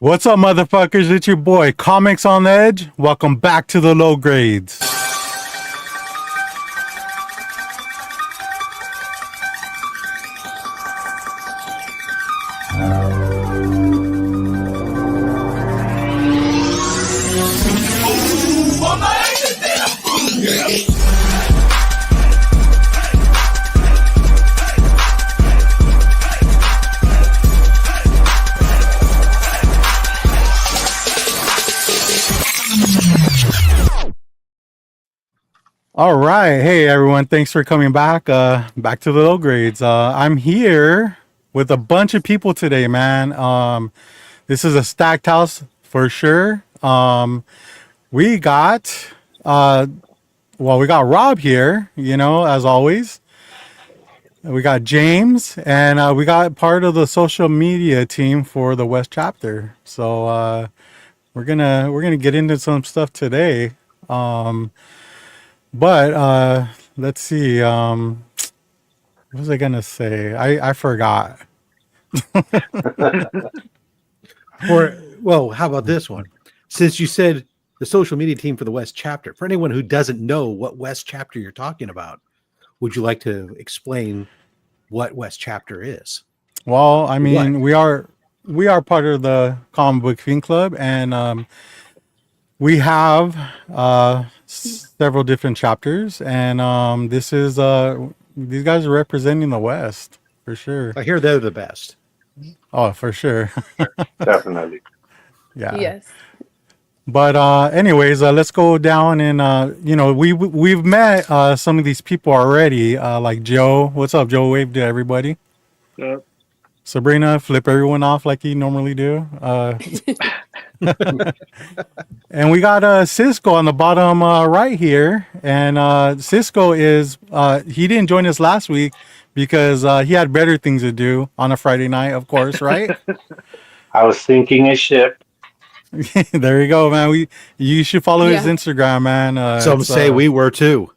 What's up, motherfuckers? It's your boy, Comics on the Edge. Welcome back to the low grades. All right. Hey, everyone. Thanks for coming back. Back to the low grades. I'm here with a bunch of people today, man. This is a stacked house for sure. We got, we got Rob here, as always. We got James, and we got part of the social media team for the West chapter. So we're gonna get into some stuff today. But let's see. What was I gonna say? I forgot. How about this one? Since you said the social media team for the West chapter, for anyone who doesn't know what West chapter you're talking about, would you like to explain what West chapter is? Well, I mean, we are part of the Comic Book Fiend Club, and we have several different chapters, and this is these guys are representing the West for sure. I hear they're the best. Oh, for sure. Definitely. Yeah. Yes. But anyways, let's go down and we've met some of these people already, like Joe. What's up, Joe? Wave to everybody. Yep. Sabrina, flip everyone off like you normally do. And we got Cisco on the bottom right here. And Cisco is, he didn't join us last week because he had better things to do on a Friday night, of course, right? I was sinking a ship. There you go, man. You should follow his Instagram, man. Some say we were too.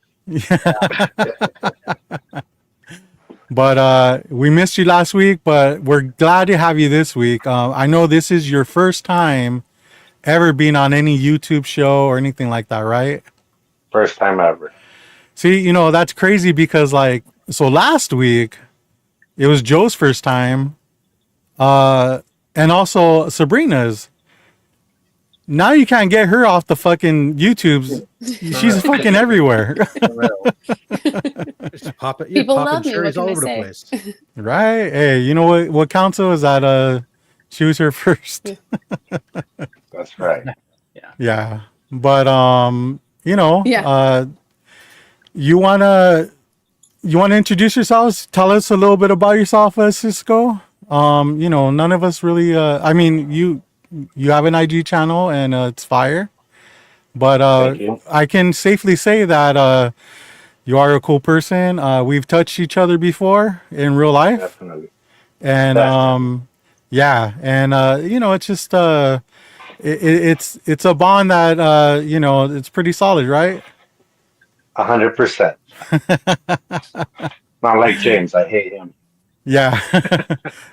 But we missed you last week, but we're glad to have you this week. I know this is your first time ever being on any YouTube show or anything like that, right? First time ever. See, that's crazy because so last week it was Joe's first time, and also Sabrina's. Now you can't get her off the fucking YouTubes. She's fucking everywhere. People love me. What all can over I the place. Right? Hey, you know what counts though is that she was here first. That's right. Yeah. But Yeah. you wanna introduce yourselves? Tell us a little bit about yourself, Cisco. None of us really I mean you have an IG channel and it's fire. But I can safely say that you are a cool person. We've touched each other before in real life. Definitely. And it's just it's a bond that it's pretty solid, right? 100%. Not like James. I hate him. Yeah.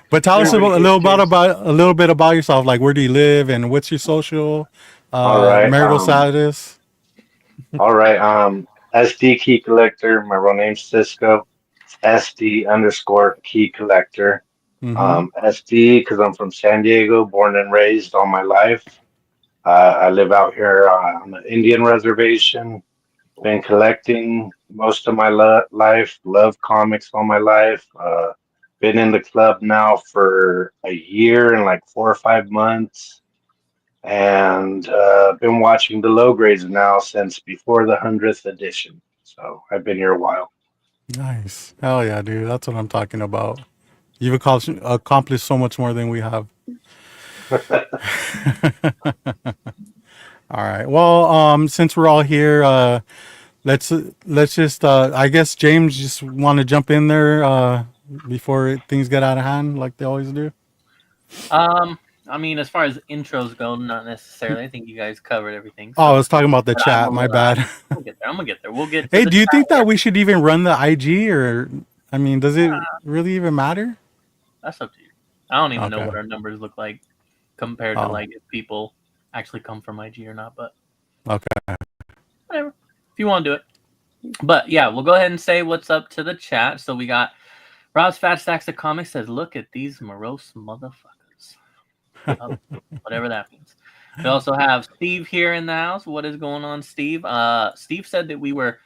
But tell us a little bit about yourself. Like, where do you live and what's your social marital status? All right. SD key collector. My real name's Cisco. SD_key collector. SD because I'm from San Diego, born and raised all my life. I live out here on the Indian reservation. Been collecting most of my life. Love comics all my life. Been in the club now for a year and like 4 or 5 months. And been watching the low grades now since before the 100th edition. So I've been here a while. Nice. Hell yeah, dude. That's what I'm talking about. You've accomplished so much more than we have. All right. Well, since we're all here, let's just I guess James just want to jump in there before things get out of hand like they always do. I mean, as far as intros go, not necessarily. I think you guys covered everything. So. Oh, I was talking about the chat. My bad. I'm gonna get there. We'll get. Hey, do you think that we should even run the IG, or I mean, does it really even matter? That's up to you. I don't even know what our numbers look like. compared to like if people actually come from IG or not. But okay, whatever. If you want to do it. But yeah, we'll go ahead and say what's up to the chat. So we got Rob's Fat Stacks of Comics says, "Look at these morose motherfuckers." Whatever that means. We also have Steve here in the house. What is going on, Steve? Steve said that we were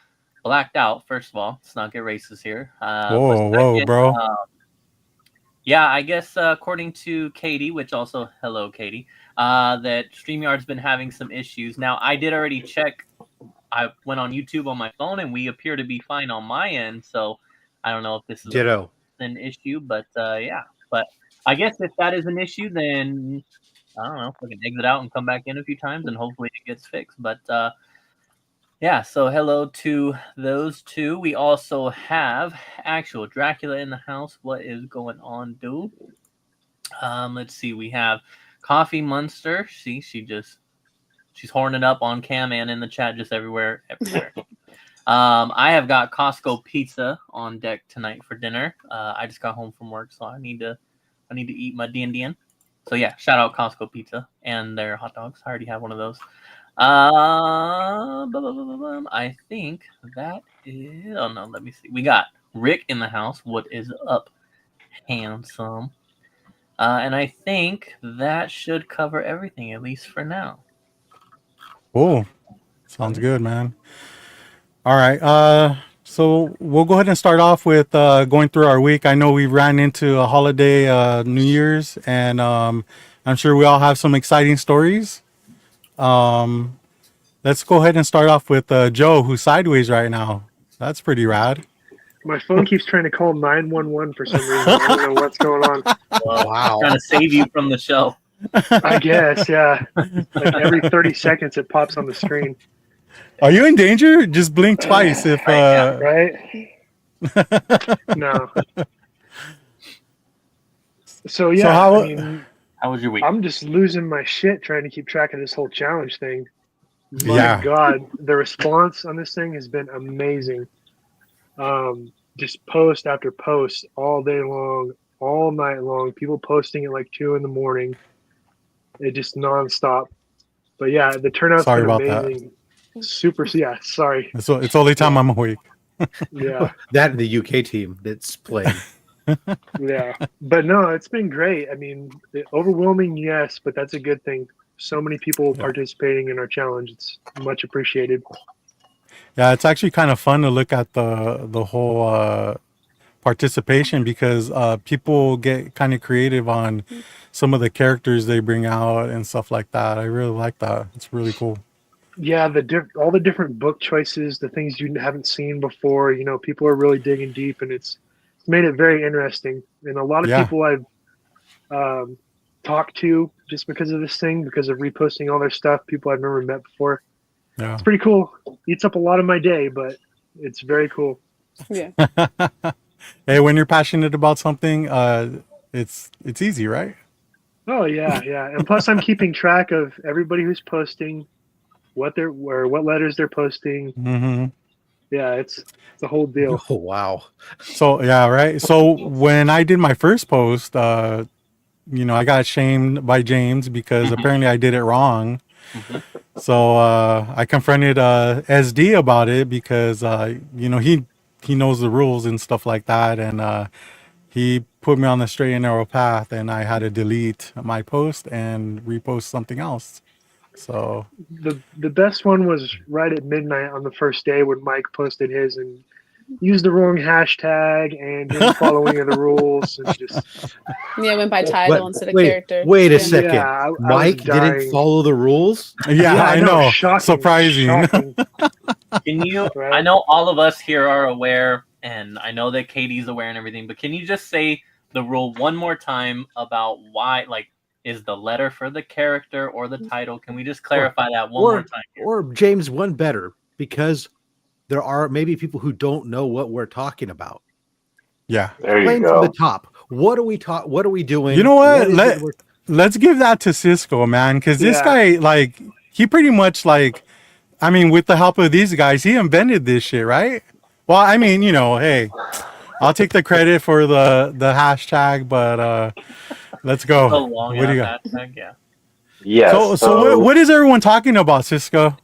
blacked out. First of all, let's not get racist here. whoa, bro. Yeah, I guess according to Katie, which also hello, Katie, that StreamYard's been having some issues. Now, I did already check. I went on YouTube on my phone, and we appear to be fine on my end. So I don't know if this is an issue, but yeah. But I guess if that is an issue, then I don't know. We can exit out and come back in a few times, and hopefully it gets fixed. But yeah, so hello to those two. We also have actual Dracula in the house. What is going on, dude? Let's see. We have Coffee Monster. See, she's horning up on cam and in the chat, just everywhere. I have got Costco pizza on deck tonight for dinner. I just got home from work, so I need to eat my DN. So yeah, shout out Costco pizza and their hot dogs. I already have one of those. I think that is. Oh no, let me see. We got Rick in the house. What is up, handsome? And I think that should cover everything, at least for now. Cool. Sounds good, man. All right. So we'll go ahead and start off with going through our week. I know we ran into a holiday, New Year's, and I'm sure we all have some exciting stories. Let's go ahead and start off with Joe, who's sideways right now. That's pretty rad. My phone keeps trying to call 911 for some reason. I don't know what's going on. Wow. Trying to save you from the show. I guess, yeah. Like every 30 seconds it pops on the screen. Are you in danger? Just blink twice if right? No. So yeah, how was your week? I'm just losing my shit trying to keep track of this whole challenge thing. My God, the response on this thing has been amazing. Just post after post all day long, all night long. People posting at like 2 a.m. It just nonstop. But yeah, the turnout's been amazing. Super. Yeah, sorry. It's only time I'm awake. Yeah. That and the UK team that's playing. Yeah. But no, it's been great. I mean, overwhelming, yes, but that's a good thing. So many people participating in our challenge. It's much appreciated. Yeah, it's actually kind of fun to look at the whole participation because people get kind of creative on some of the characters they bring out and stuff like that. I really like that. It's really cool. Yeah, all the different book choices, the things you haven't seen before. You know, people are really digging deep, and it's made it very interesting. And a lot of people I've talked to just because of this thing, because of reposting all their stuff, people I've never met before. Yeah, it's pretty cool. Eats up a lot of my day, but it's very cool. Yeah. Hey, when you're passionate about something, it's easy, right? Oh yeah, yeah. And plus, I'm keeping track of everybody who's posting, what letters they're posting. Mm-hmm. Yeah, it's the whole deal. Oh wow. So yeah, right. So when I did my first post, I got shamed by James because apparently I did it wrong. So I confronted SD about it because he knows the rules and stuff like that, and he put me on the straight and narrow path, and I had to delete my post and repost something else. So the best one was right at midnight on the first day when Mike posted his and used the wrong hashtag and didn't following of the rules and just went by title instead of character. Wait a second. Yeah, Mike didn't follow the rules? Yeah, I know. Shocking, surprising. Shocking. Can you? Right? I know all of us here are aware, and I know that Katie's aware and everything. But can you just say the rule one more time about why? Like, is the letter for the character or the title? Can we just clarify that one more time? Or James, one better, because there are maybe people who don't know what we're talking about. Yeah, there you Explain go. from the top. What are we What are we doing? You know what? Let's give that to Cisco, man, because this guy, like, he pretty much, like, I mean, with the help of these guys, he invented this shit, right? Well, I mean, hey, I'll take the credit for the hashtag, but let's go. So long, what do you got? Hashtag, yeah. Yes. So what is everyone talking about, Cisco?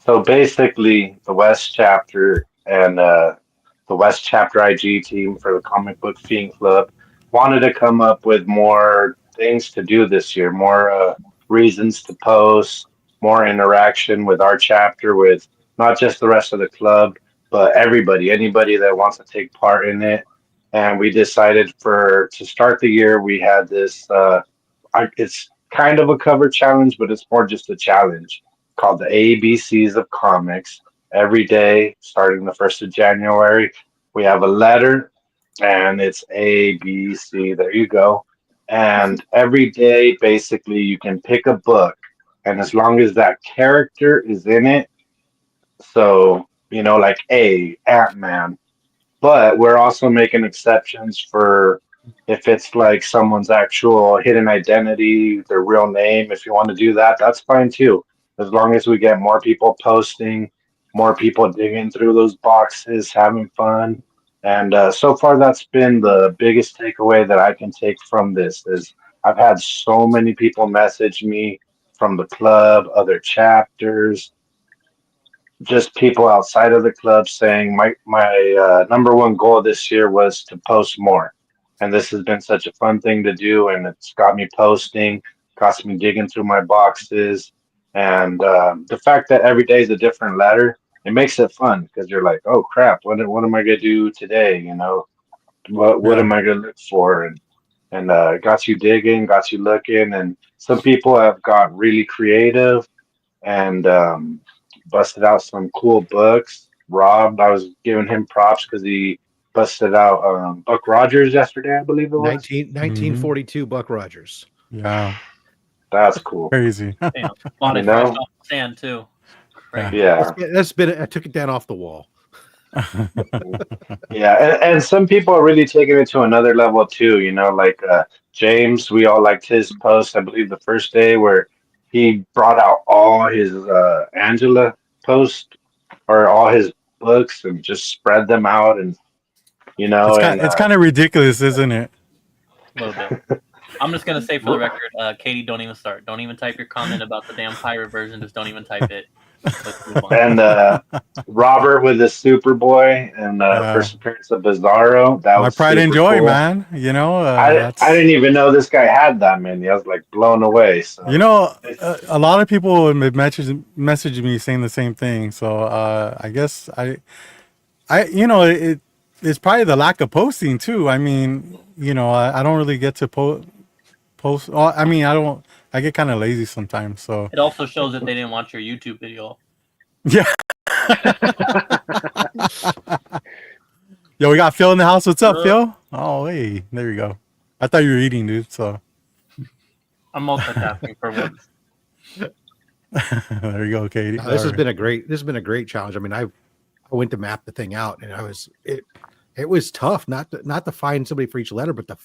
So basically, the West chapter and the West chapter IG team for the Comic Book Fiend Club wanted to come up with more things to do this year, more reasons to post, more interaction with our chapter, with not just the rest of the club, but everybody, anybody that wants to take part in it. And we decided to start the year, we had this. It's kind of a cover challenge, but it's more just a challenge called the ABCs of Comics. Every day, starting the 1st of January, we have a letter and it's A, B, C. There you go. And every day, basically, you can pick a book. And as long as that character is in it, so, like A, Ant-Man, but we're also making exceptions for if it's like someone's actual hidden identity, their real name. If you want to do that, that's fine too. As long as we get more people posting, more people digging through those boxes, having fun. And so far, that's been the biggest takeaway that I can take from this is I've had so many people message me from the club, other chapters, just people outside of the club saying my number one goal this year was to post more, and this has been such a fun thing to do, and it's got me posting, got me digging through my boxes, and the fact that every day is a different letter, it makes it fun because you're like, oh crap, what am I gonna do today? What Yeah. am I gonna look for? And got you digging, got you looking, and some people have got really creative and busted out some cool books. Rob, I was giving him props because he busted out Buck Rogers yesterday, I believe it was. 1942 Buck Rogers. Yeah, That's cool. crazy. Damn, bought it fresh off the sand too. Crazy. Yeah. That's been. I took it down off the wall. Yeah, and some people are really taking it to another level too, like James, we all liked his post, I believe the first day where he brought out all his Angela post or all his books and just spread them out and It's kind of ridiculous, isn't it? A little bit. I'm just gonna say for the record, Katie, don't even start. Don't even type your comment about the damn pirate version. Just don't even type it. Let's move on. And Robert with the Superboy and first appearance of Bizarro. That My was pride and super joy, cool. man. I didn't even know this guy had that many. I was like blown away. So a lot of people would message me saying the same thing. So I guess it's probably the lack of posting too. I mean, I don't really get to post. I mean, I get kind of lazy sometimes. So it also shows that they didn't watch your YouTube video. Yeah. Yo, we got Phil in the house. What's up, Phil? Oh, hey, there you go. I thought you were eating, dude. So I'm multitasking for once. there you go, Katie. No, this has been a great challenge. I mean, I went to map the thing out, and it was tough not to find somebody for each letter, but to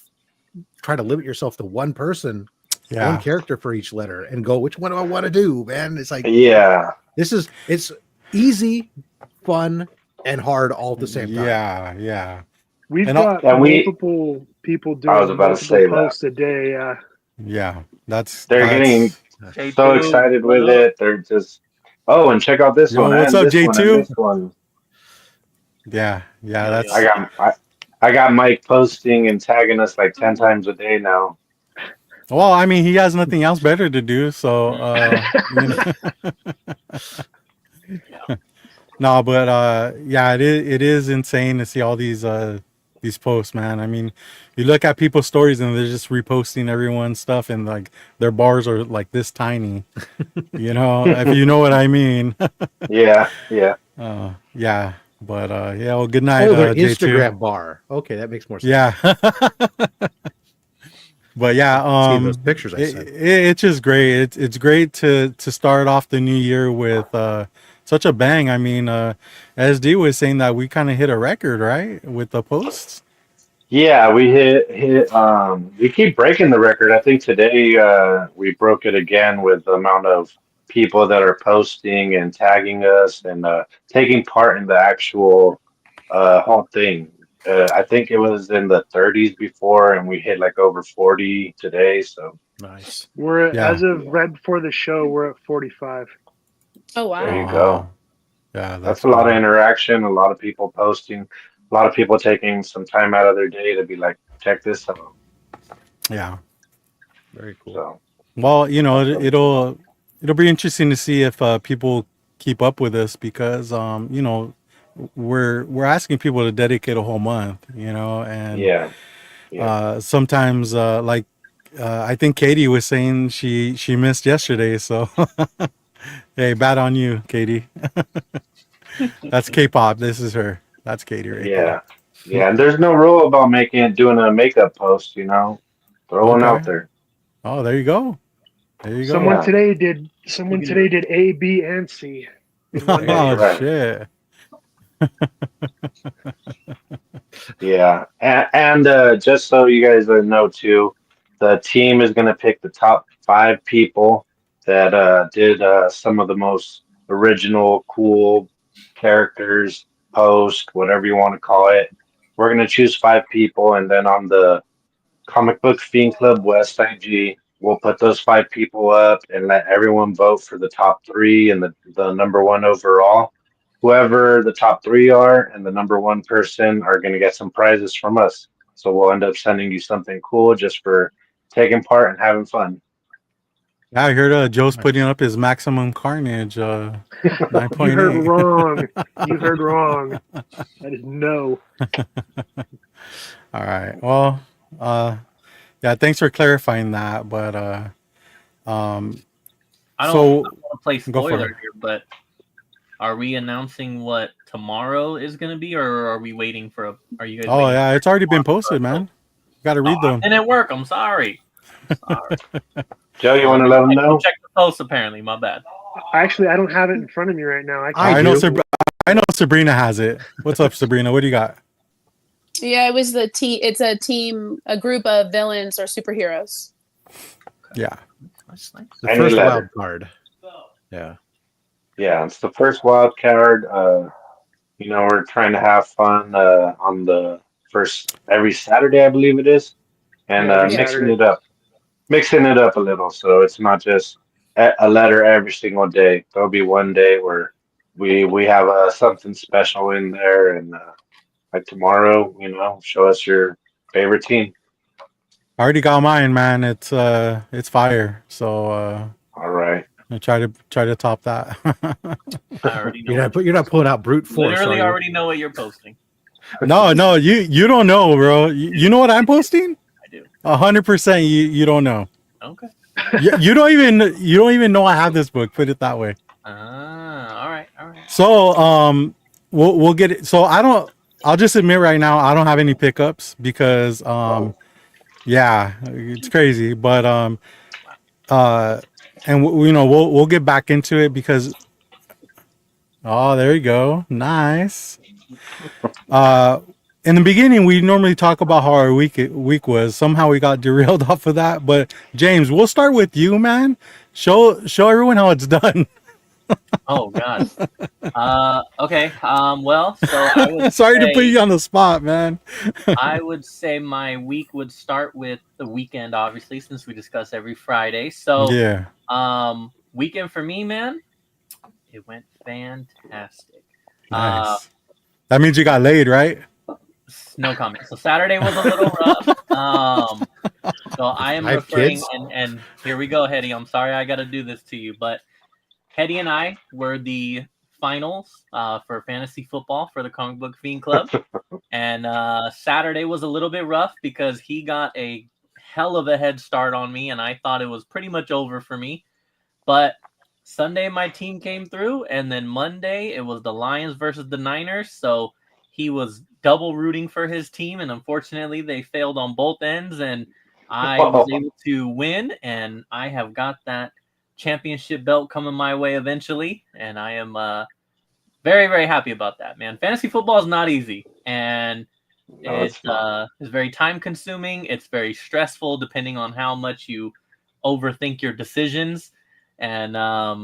try to limit yourself to one person, one character for each letter, and go, which one do I want to do, man? It's like, it's easy, fun, and hard all at the same time. Yeah. We've got multiple people doing multiple posts a day. Yeah, they're getting so excited with it. They're just, and check out this one. What's up, J2? Yeah, that's. I got Mike posting and tagging us like 10 times a day now. Well, I mean, he has nothing else better to do, so no, but it is insane to see all these posts, man. I mean, you look at people's stories and they're just reposting everyone's stuff, and like their bars are like this tiny, if you know what I mean. Yeah. But well, good night. Their J2. Instagram bar. Okay, that makes more sense. Yeah. But see those pictures I sent. It's just great. It's great to start off the new year with such a bang. I mean, SD was saying that we kind of hit a record, right, with the posts. Yeah, we hit. We keep breaking the record. I think today we broke it again with the amount of people that are posting and tagging us and taking part in the actual whole thing. I think it was in the 30s before, and we hit like over 40 today. So Nice. We're Yeah. as of right before the show, we're at 45. Oh wow. There you go. Yeah, That's a lot of interaction, a lot of people posting, a lot of people taking some time out of their day to be like, check this out. Yeah. Very cool. So, Well, you know, that's really cool. it'll be interesting to see if people keep up with us because you know, we're asking people to dedicate a whole month, you know, and Yeah. Yeah. sometimes like I think Katie was saying she missed yesterday, so hey, bad on you, Katie. That's K-pop. This is her. That's Katie right there. Yeah. Yeah. And there's no rule about doing a makeup post, you know, throw one Okay. out there. Oh, there you go. There you go. Someone Yeah. today did A, B, and C in one That's day. Oh right. shit. Yeah. And just so you guys know too, the team is going to pick the top 5 people that did some of the most original, cool characters, post, whatever you want to call it. We're going to choose 5 people, and then on the Comic Book Fiend Club West IG, we'll put those 5 people up and let everyone vote for the top 3 and the number 1 overall. Whoever the top 3 are and the number 1 person are going to get some prizes from us. So we'll end up sending you something cool just for taking part and having fun. Yeah, I heard Joe's putting up his maximum carnage 9.8. You heard wrong. You heard wrong. That is no. All right. Well, yeah, thanks for clarifying that. But I don't so want to play go for spoiler it. here, but are we announcing what tomorrow is going to be, or are we waiting for a? Are you guys? Oh waiting yeah, it's already been posted, man. Got to read them. It didn't work. I'm sorry. Joe, you want to let them know? Check the post. Apparently, my bad. Actually, I don't have it in front of me right now. I know Sabrina has it. What's up, Sabrina? What do you got? Yeah, it was the team. It's a team, a group of villains or superheroes. Yeah. That's nice. The Any first letter. wild card. Yeah. Yeah, it's the first wild card. You know, we're trying to have fun on the first every Saturday, I believe it is, and Yeah, mixing Saturday. it up a little. So it's not just a letter every single day. There'll be one day where we have something special in there, and like tomorrow, you know, show us your favorite team. I already got mine, man. It's fire. So All right. I try to top that. I already know. You're not pulling out brute force. Literally, are you? already know what you're posting. No, you don't know, bro. You know what I'm posting? I do. 100%. You don't know. Okay. You don't even know I have this book. Put it that way. All right. So we'll get it. So I'll just admit right now I don't have any pickups because yeah, it's crazy. But and you know we'll get back into it because there you go, nice. In the beginning we normally talk about how our week was. Somehow we got derailed off of that. But James, we'll start with you, man. Show everyone how it's done. Oh God. Okay. Well, so I would sorry to put you on the spot, man. I would say my week would start with the weekend, obviously, since we discuss every Friday. So yeah. Weekend for me, man, it went fantastic. Nice. That means you got laid, right? No comment. So Saturday was a little rough. So I am referring, and here we go, Hetty. I'm sorry I got to do this to you, but Hetty and I were the finals for fantasy football for the Comic Book Fiend Club. And Saturday was a little bit rough because he got a hell of a head start on me, and I thought it was pretty much over for me. But Sunday, my team came through, and then Monday, it was the Lions versus the Niners. So he was double rooting for his team, and unfortunately, they failed on both ends, and I was able to win, and I have got that championship belt coming my way eventually, and I am very, very happy about that, man. Fantasy football is not easy, and it's very time consuming. It's very stressful depending on how much you overthink your decisions, and I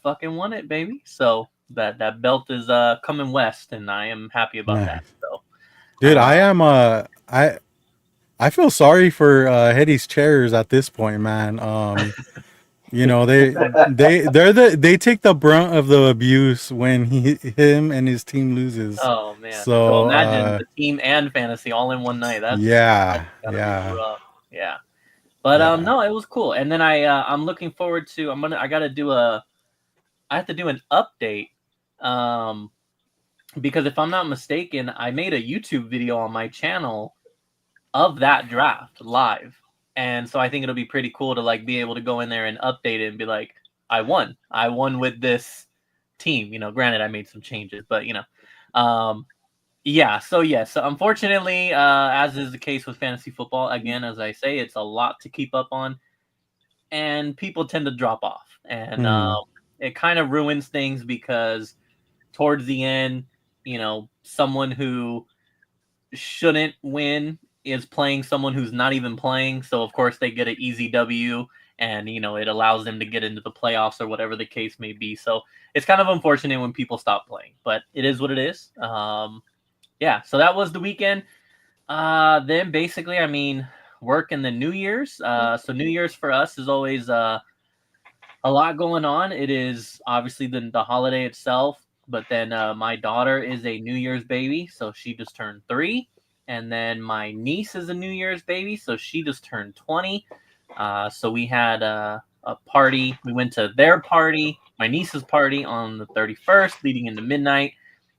fucking won it, baby. So that belt is coming west, and I am happy about that. So, dude, I I feel sorry for Hetty's chairs at this point, man. You know, they take the brunt of the abuse when him and his team loses. Oh man! So So imagine the team and fantasy all in one night. That's yeah, gotta yeah, be rough. Yeah. But yeah. no, it was cool. And then I'm looking forward to I have to do an update. Because if I'm not mistaken, I made a YouTube video on my channel of that draft live. And so I think it'll be pretty cool to like be able to go in there and update it and be like, I won with this team. You know, granted I made some changes, but you know, yeah. So yes, unfortunately, as is the case with fantasy football, again, as I say, it's a lot to keep up on, and people tend to drop off, and it kind of ruins things because towards the end, you know, someone who shouldn't win is playing someone who's not even playing. So of course they get an easy W, and you know it allows them to get into the playoffs or whatever the case may be. So it's kind of unfortunate when people stop playing, but it is what it is. Yeah, so that was the weekend. Then basically, I mean, work in the New Year's. So New Year's for us is always a lot going on. It is obviously the holiday itself. But then my daughter is a New Year's baby, so she just turned 3. And then my niece is a New Year's baby, so she just turned 20. So we had a party. We went to their party, my niece's party, on the 31st, leading into midnight.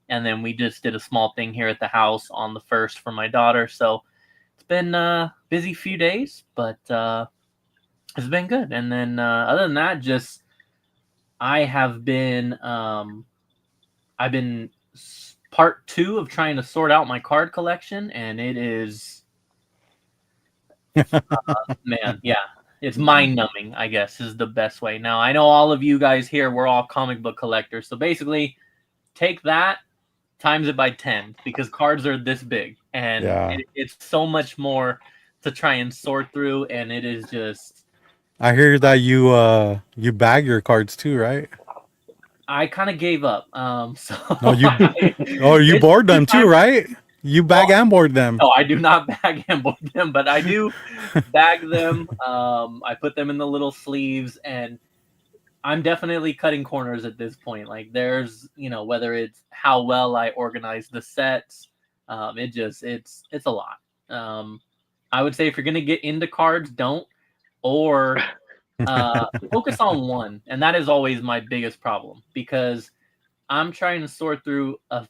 And then we just did a small thing here at the house on the 1st for my daughter. So it's been a busy few days, but it's been good. And then other than that, just I've been part 2 of trying to sort out my card collection, and it is, man, yeah, it's mind-numbing, I guess, is the best way. Now, I know all of you guys here, we're all comic book collectors, so basically, take that, times it by 10, because cards are this big, and it's so much more to try and sort through, and it is just... I hear that you bag your cards too, right? I kind of gave up. So no, you board them too, right? You bag and board them. No, I do not bag and board them, but I do bag them. I put them in the little sleeves, and I'm definitely cutting corners at this point. Like there's, you know, whether it's how well I organize the sets, it's a lot. I would say if you're gonna get into cards, don't, or focus on one, and that is always my biggest problem because I'm trying to sort through a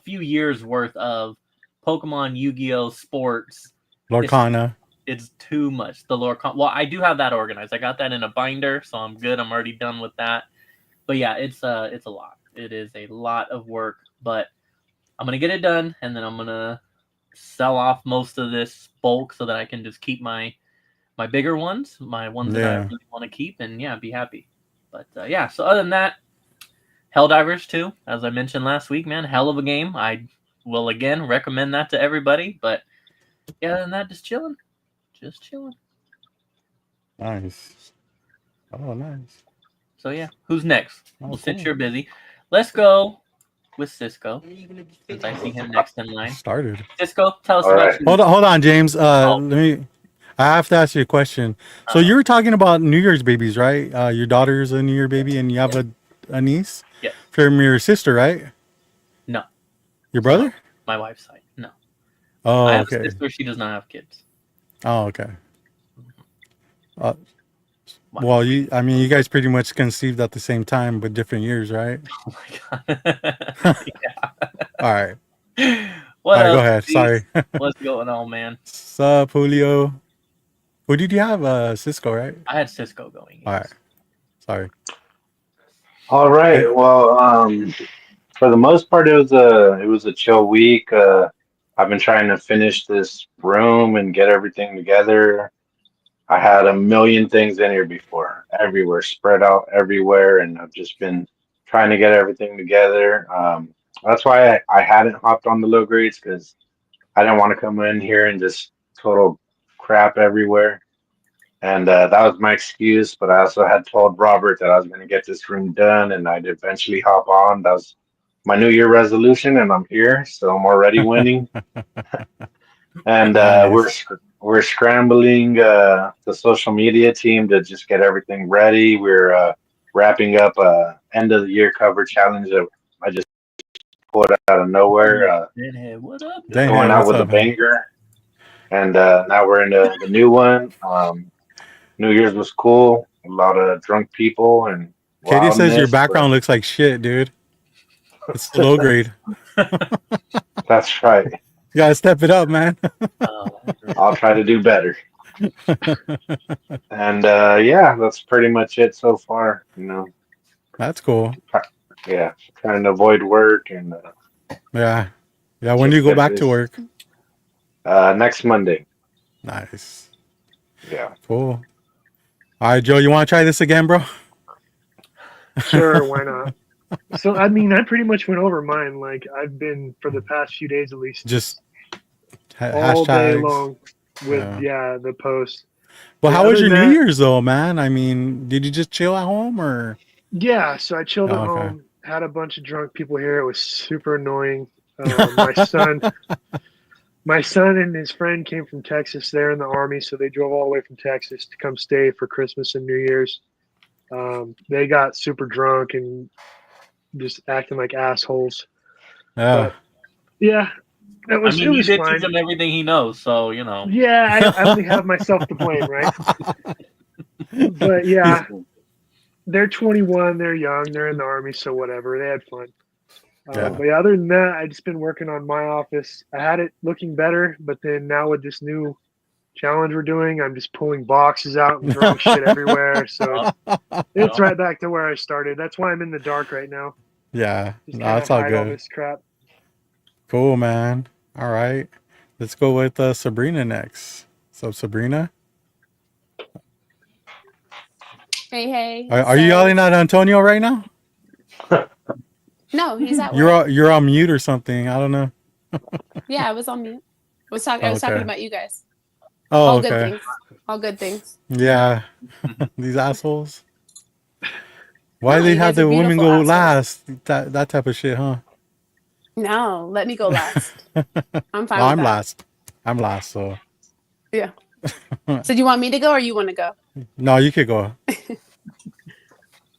few years worth of Pokemon, Yu-Gi-Oh, sports, Lorcana. It's too much. The Lorcana. Well, I do have that organized. I got that in a binder, so I'm good. I'm already done with that. But yeah, it's a lot. It is a lot of work, but I'm gonna get it done, and then I'm gonna sell off most of this bulk so that I can just keep my bigger ones, my ones that I really want to keep, and yeah, be happy. But yeah, so other than that, Helldivers 2, as I mentioned last week, man, hell of a game. I will again recommend that to everybody. But yeah, other than that, just chilling. Nice. Oh, nice. So yeah, who's next? Well, since you're busy, let's go with Cisco, since I see him next in line. Started. Cisco, tell us about you. Hold on, James. I have to ask you a question. So you were talking about New Year's babies, right? Your daughter's a New Year baby, and you have a niece? Yeah. From your sister, right? No. Your brother? My wife's side. No. Oh, I have okay. a sister. She does not have kids. Oh, okay. Well, you guys pretty much conceived at the same time, but different years, right? Oh my god. Yeah. All right. What else? Go ahead. Sorry. What's going on, man? Sup, Julio? Who did you have? Cisco, right? I had Cisco going. Yes. All right. Sorry. All right. Well, for the most part, it was a chill week. I've been trying to finish this room and get everything together. I had a million things in here before, everywhere, spread out everywhere, and I've just been trying to get everything together. That's why I hadn't hopped on the low grades, because I didn't want to come in here and just total crap everywhere. And that was my excuse, but I also had told Robert that I was going to get this room done, and I'd eventually hop on. That was my New Year resolution, and I'm here, so I'm already winning. And nice. we're scrambling the social media team to just get everything ready. We're wrapping up end of the year cover challenge that I just pulled out of nowhere. Deadhead, what up? Dang, Going hey, out what's with a up, man? banger, and now we're in the new one. New Year's was cool. A lot of drunk people and Katie says your wildness, but background looks like shit, dude. It's low grade. that's right. You gotta step it up, man. I'll try to do better. And yeah, that's pretty much it so far. You know, That's cool. yeah, trying to avoid work and Yeah. Yeah, when do you go back to work? next Monday. Nice. Yeah. Cool. All right, Joe, you want to try this again, bro? Sure, why not? So, I mean, I pretty much went over mine. Like, I've been, for the past few days at least, Just all day hashtags. long with, the post. Well, how Other was your than New that- Year's, though, man? I mean, did you just chill at home or? Yeah, so I chilled at Oh, okay. home, had a bunch of drunk people here. It was super annoying. My son and his friend came from Texas. They're in the Army, so they drove all the way from Texas to come stay for Christmas and New Year's. They got super drunk and just acting like assholes. Yeah. But, yeah, it was, you did fine. teach him everything he knows, so you know. Yeah, I only have myself to blame, right? But yeah, they're 21, they're young, they're in the Army, so whatever. They had fun. Yeah. But yeah, other than that, I've just been working on my office. I had it looking better, but then now with this new challenge we're doing, I'm just pulling boxes out and throwing shit everywhere. So it's right back to where I started. That's why I'm in the dark right now. Yeah. Just No, kinda it's all hide all good. this crap. Cool, man. All right. Let's go with Sabrina next. So, Sabrina, Hey. are you yelling at Antonio right now? No, he's at work. You're on mute or something. I don't know. Yeah, I was on mute. I was talking Okay. about you guys. Oh, All okay. good things. All good things. Yeah. These assholes. Why No, they you have guys are the women beautiful go assholes. last? That type of shit, huh? No, let me go last. I'm fine Well, with I'm that. last. I'm last, so Yeah. So do you want me to go or you want to go? no, you could go.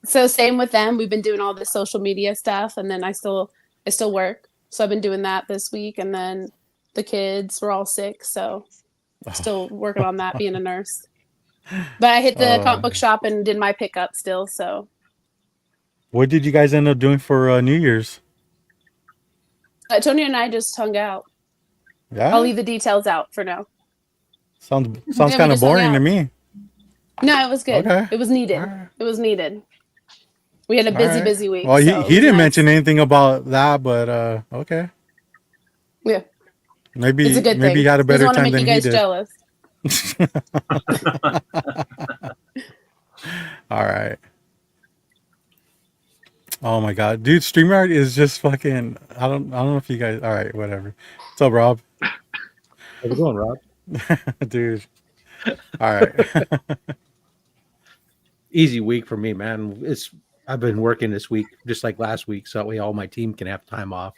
So same with them. We've been doing all this social media stuff, and then I still work. So I've been doing that this week, and then the kids were all sick, so still working on that, being a nurse. But I hit the comic book shop and did my pickup still. So What did you guys end up doing for New Year's? Tony and I just hung out. Yeah, I'll leave the details out for now. sounds we kind of just hung boring to out. me. No, it was good. Okay. It was needed. All right. It was needed. We had a All busy, right. busy week. Well, so he it was didn't nice. mention anything about that, but okay. Yeah, Maybe it's a good thing. he had a better want to time make than you he guys did. jealous. All right. Oh my god, dude, StreamYard is just fucking. I don't know if you guys. All right, whatever. What's up, Rob? How's it going, Rob? Dude. All right. Easy week for me, man. I've been working this week just like last week, so that way all my team can have time off.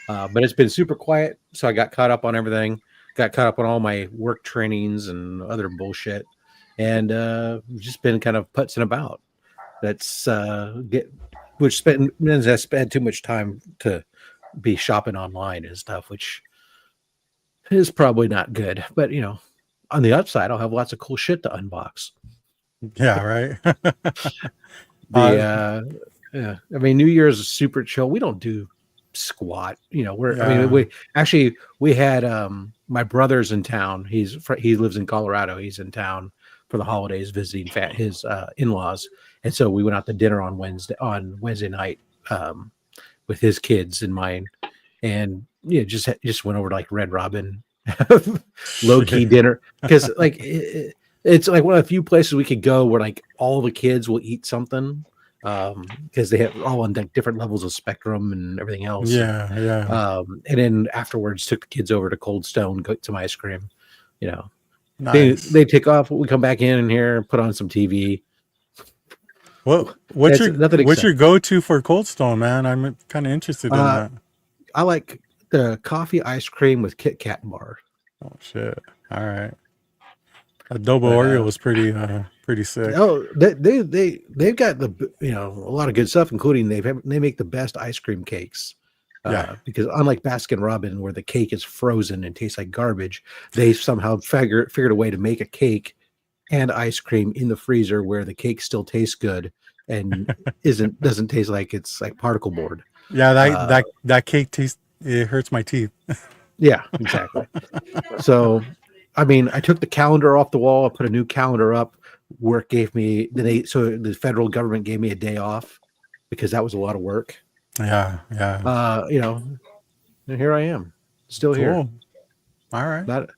But it's been super quiet, so I got caught up on everything. Got caught up on all my work trainings and other bullshit, and just been kind of putzing about. That's means I spend too much time to be shopping online and stuff, which is probably not good. But on the upside, I'll have lots of cool shit to unbox. Yeah, right. Yeah. I mean, New Year's is super chill. We don't do squat. We had my brother's in town. He lives in Colorado. He's in town for the holidays visiting his in-laws, and so we went out to dinner on Wednesday night with his kids and mine, and just went over to like Red Robin, low key dinner, because like it's like one of the few places we could go where like all the kids will eat something, because they have all on like different levels of spectrum and everything else. Yeah. And then afterwards took the kids over to Cold Stone, got some ice cream. Nice. They take off. We come back in here, put on some TV. What's That's your go-to for Cold Stone, man? I'm kind of interested in that. I like the coffee ice cream with Kit Kat bar. Oh shit! All right. Adobo But, Oreo was pretty sick. Oh, they've got a lot of good stuff, including they make the best ice cream cakes. Yeah. Because unlike Baskin Robbins, where the cake is frozen and tastes like garbage, they somehow figured a way to make a cake and ice cream in the freezer where the cake still tastes good and doesn't taste like it's like particle board. Yeah, that cake tastes, it hurts my teeth. Yeah, exactly. So, I mean, I took the calendar off the wall. I put a new calendar up. Work gave me so the federal government gave me a day off because that was a lot of work. Yeah. And here I am, still here. Cool. All right. Not,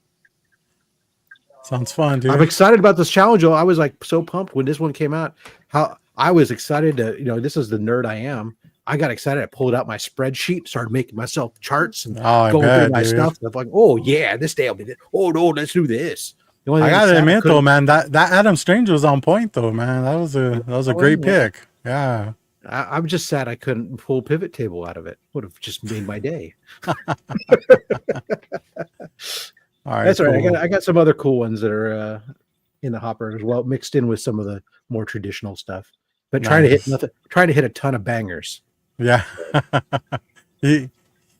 Sounds fun, dude. I'm excited about this challenge. I was like so pumped when this one came out. How I was excited to, this is the nerd I am. I got excited. I pulled out my spreadsheet, started making myself charts and going through my stuff. I'm like, oh yeah, this day I'll be this. Oh no, let's do this. I gotta admit though, man, that Adam Strange was on point though, man. That was a great pick. Yeah. I'm just sad I couldn't pull pivot table out of it. Would have just made my day. All right, that's all right. cool. I got some other cool ones that are in the hopper as well, mixed in with some of the more traditional stuff. But trying to hit a ton of bangers. Yeah. he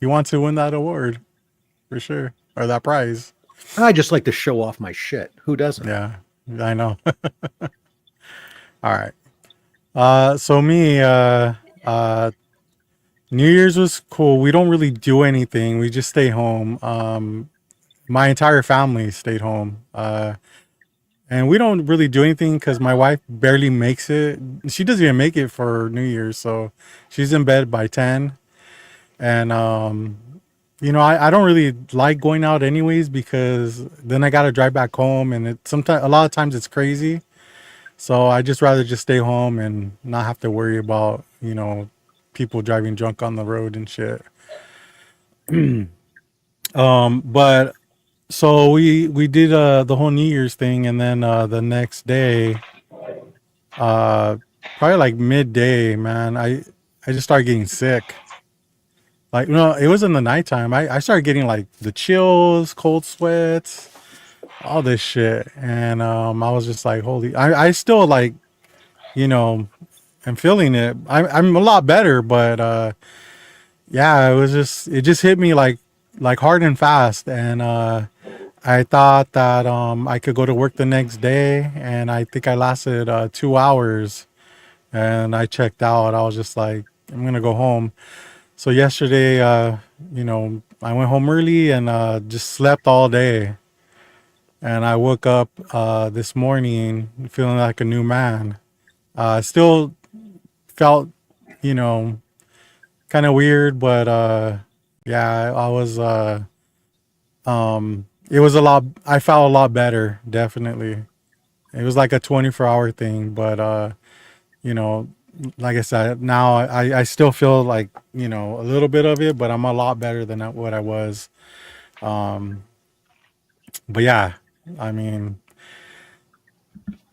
wants to win that award for sure, or that prize. I just like to show off my shit. Who doesn't? Yeah, I know. All right. So me, New Year's was cool. We don't really do anything. We just stay home. My entire family stayed home. And we don't really do anything because my wife barely makes it. She doesn't even make it for New Year's. So she's in bed by 10. And, I don't really like going out anyways because then I got to drive back home and a lot of times it's crazy. So I just rather just stay home and not have to worry about, people driving drunk on the road and shit. But so we did the whole New Year's thing, and then the next day, probably like midday, man, I just started getting sick. Like, it was in the nighttime. I started getting like the chills, cold sweats, all this shit. And I was just like, I still like, I'm feeling it. I'm a lot better, but yeah, it just hit me like hard and fast. And I thought that I could go to work the next day, and I think I lasted 2 hours, and I checked out. I was just like, I'm gonna go home. So yesterday, I went home early and just slept all day. And I woke up this morning feeling like a new man. Still felt, kind of weird, but yeah, I was. It was a lot. I felt a lot better, definitely. It was like a 24-hour thing, but like I said, now I still feel like a little bit of it, but I'm a lot better than what I was. But yeah, I mean,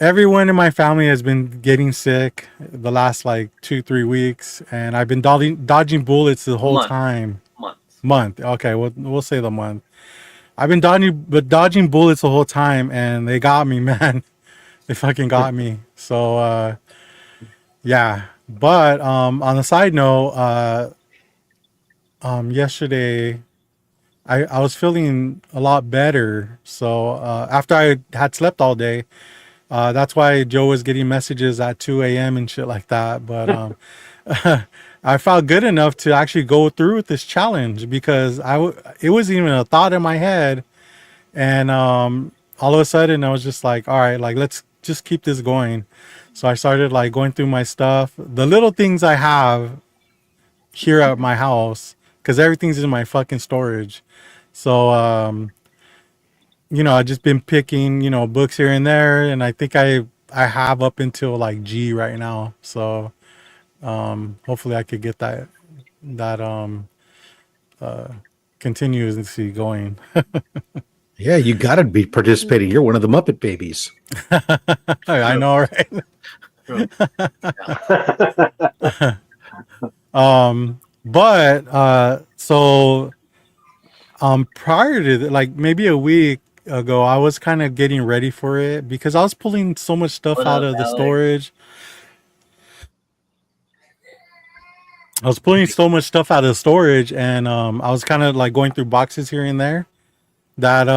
everyone in my family has been getting sick the last like 2-3 weeks, and I've been dodging bullets the whole time. Month. Okay, we'll say the month. I've been dodging bullets the whole time, and they got me, man. They fucking got me. So yeah. But on the side note, yesterday I was feeling a lot better. So after I had slept all day, that's why Joe was getting messages at 2 a.m. and shit like that. But I felt good enough to actually go through with this challenge because it wasn't even a thought in my head. And all of a sudden I was just like, all right, like, let's just keep this going. So I started like going through my stuff, the little things I have here at my house, because everything's in my fucking storage. So, I just been picking, books here and there. And I think I have up until like G right now. So hopefully I could get that continuously going. Yeah, you got to be participating. You're one of the Muppet babies. I know, right? But so prior to like maybe a week ago, I was kind of getting ready for it because I was pulling so much stuff What out up, of the Alex? storage. I was pulling so much stuff out of the storage, and I was kind of like going through boxes here and there that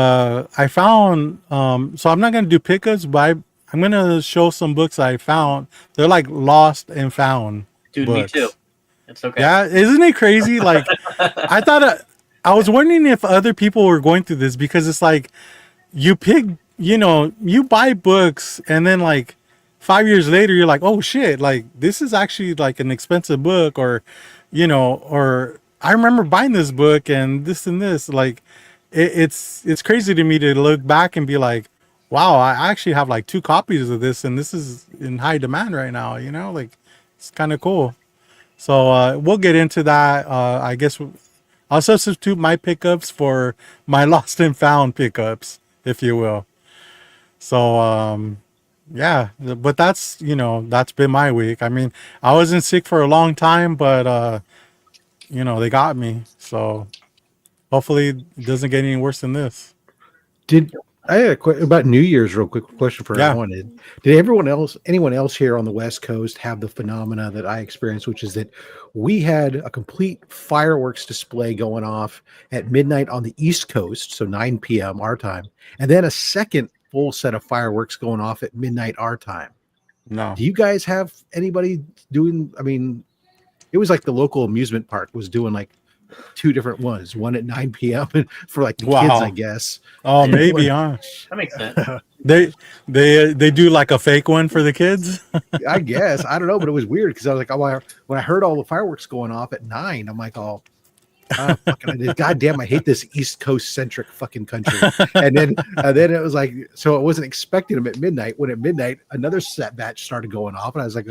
I found. So I'm not gonna do pickups, but I'm gonna show some books I found. They're like lost and found Dude, books. me too. It's okay. Yeah, isn't it crazy? Like I thought. I was wondering if other people were going through this because it's like you pick, you buy books and then like 5 years later you're like, oh shit, like this is actually like an expensive book, or or I remember buying this book and this, like it's crazy to me to look back and be like, wow, I actually have like 2 copies of this and this is in high demand right now, like it's kind of cool. So we'll get into that. I guess I'll substitute my pickups for my lost and found pickups, if you will. So yeah, but that's been my week. I mean, I wasn't sick for a long time, but they got me. So hopefully it doesn't get any worse than this. I had about New Year's, real quick question for Yeah. everyone. Did anyone else here on the West Coast have the phenomena that I experienced, which is that we had a complete fireworks display going off at midnight on the East Coast, so 9 p.m. our time, and then a second full set of fireworks going off at midnight our time? No. Do you guys have anybody doing? I mean, it was like the local amusement park was doing like 2 different ones, one at 9 p.m. for like the kids, I guess. Oh, maybe, huh? That makes sense. They do like a fake one for the kids. I guess, I don't know, but it was weird because I was like, oh, when I heard all the fireworks going off at 9, I'm like, oh, God damn, I hate this East Coast centric fucking country. And then it was like, so I wasn't expecting them at midnight. When at midnight another set batch started going off, and I was like,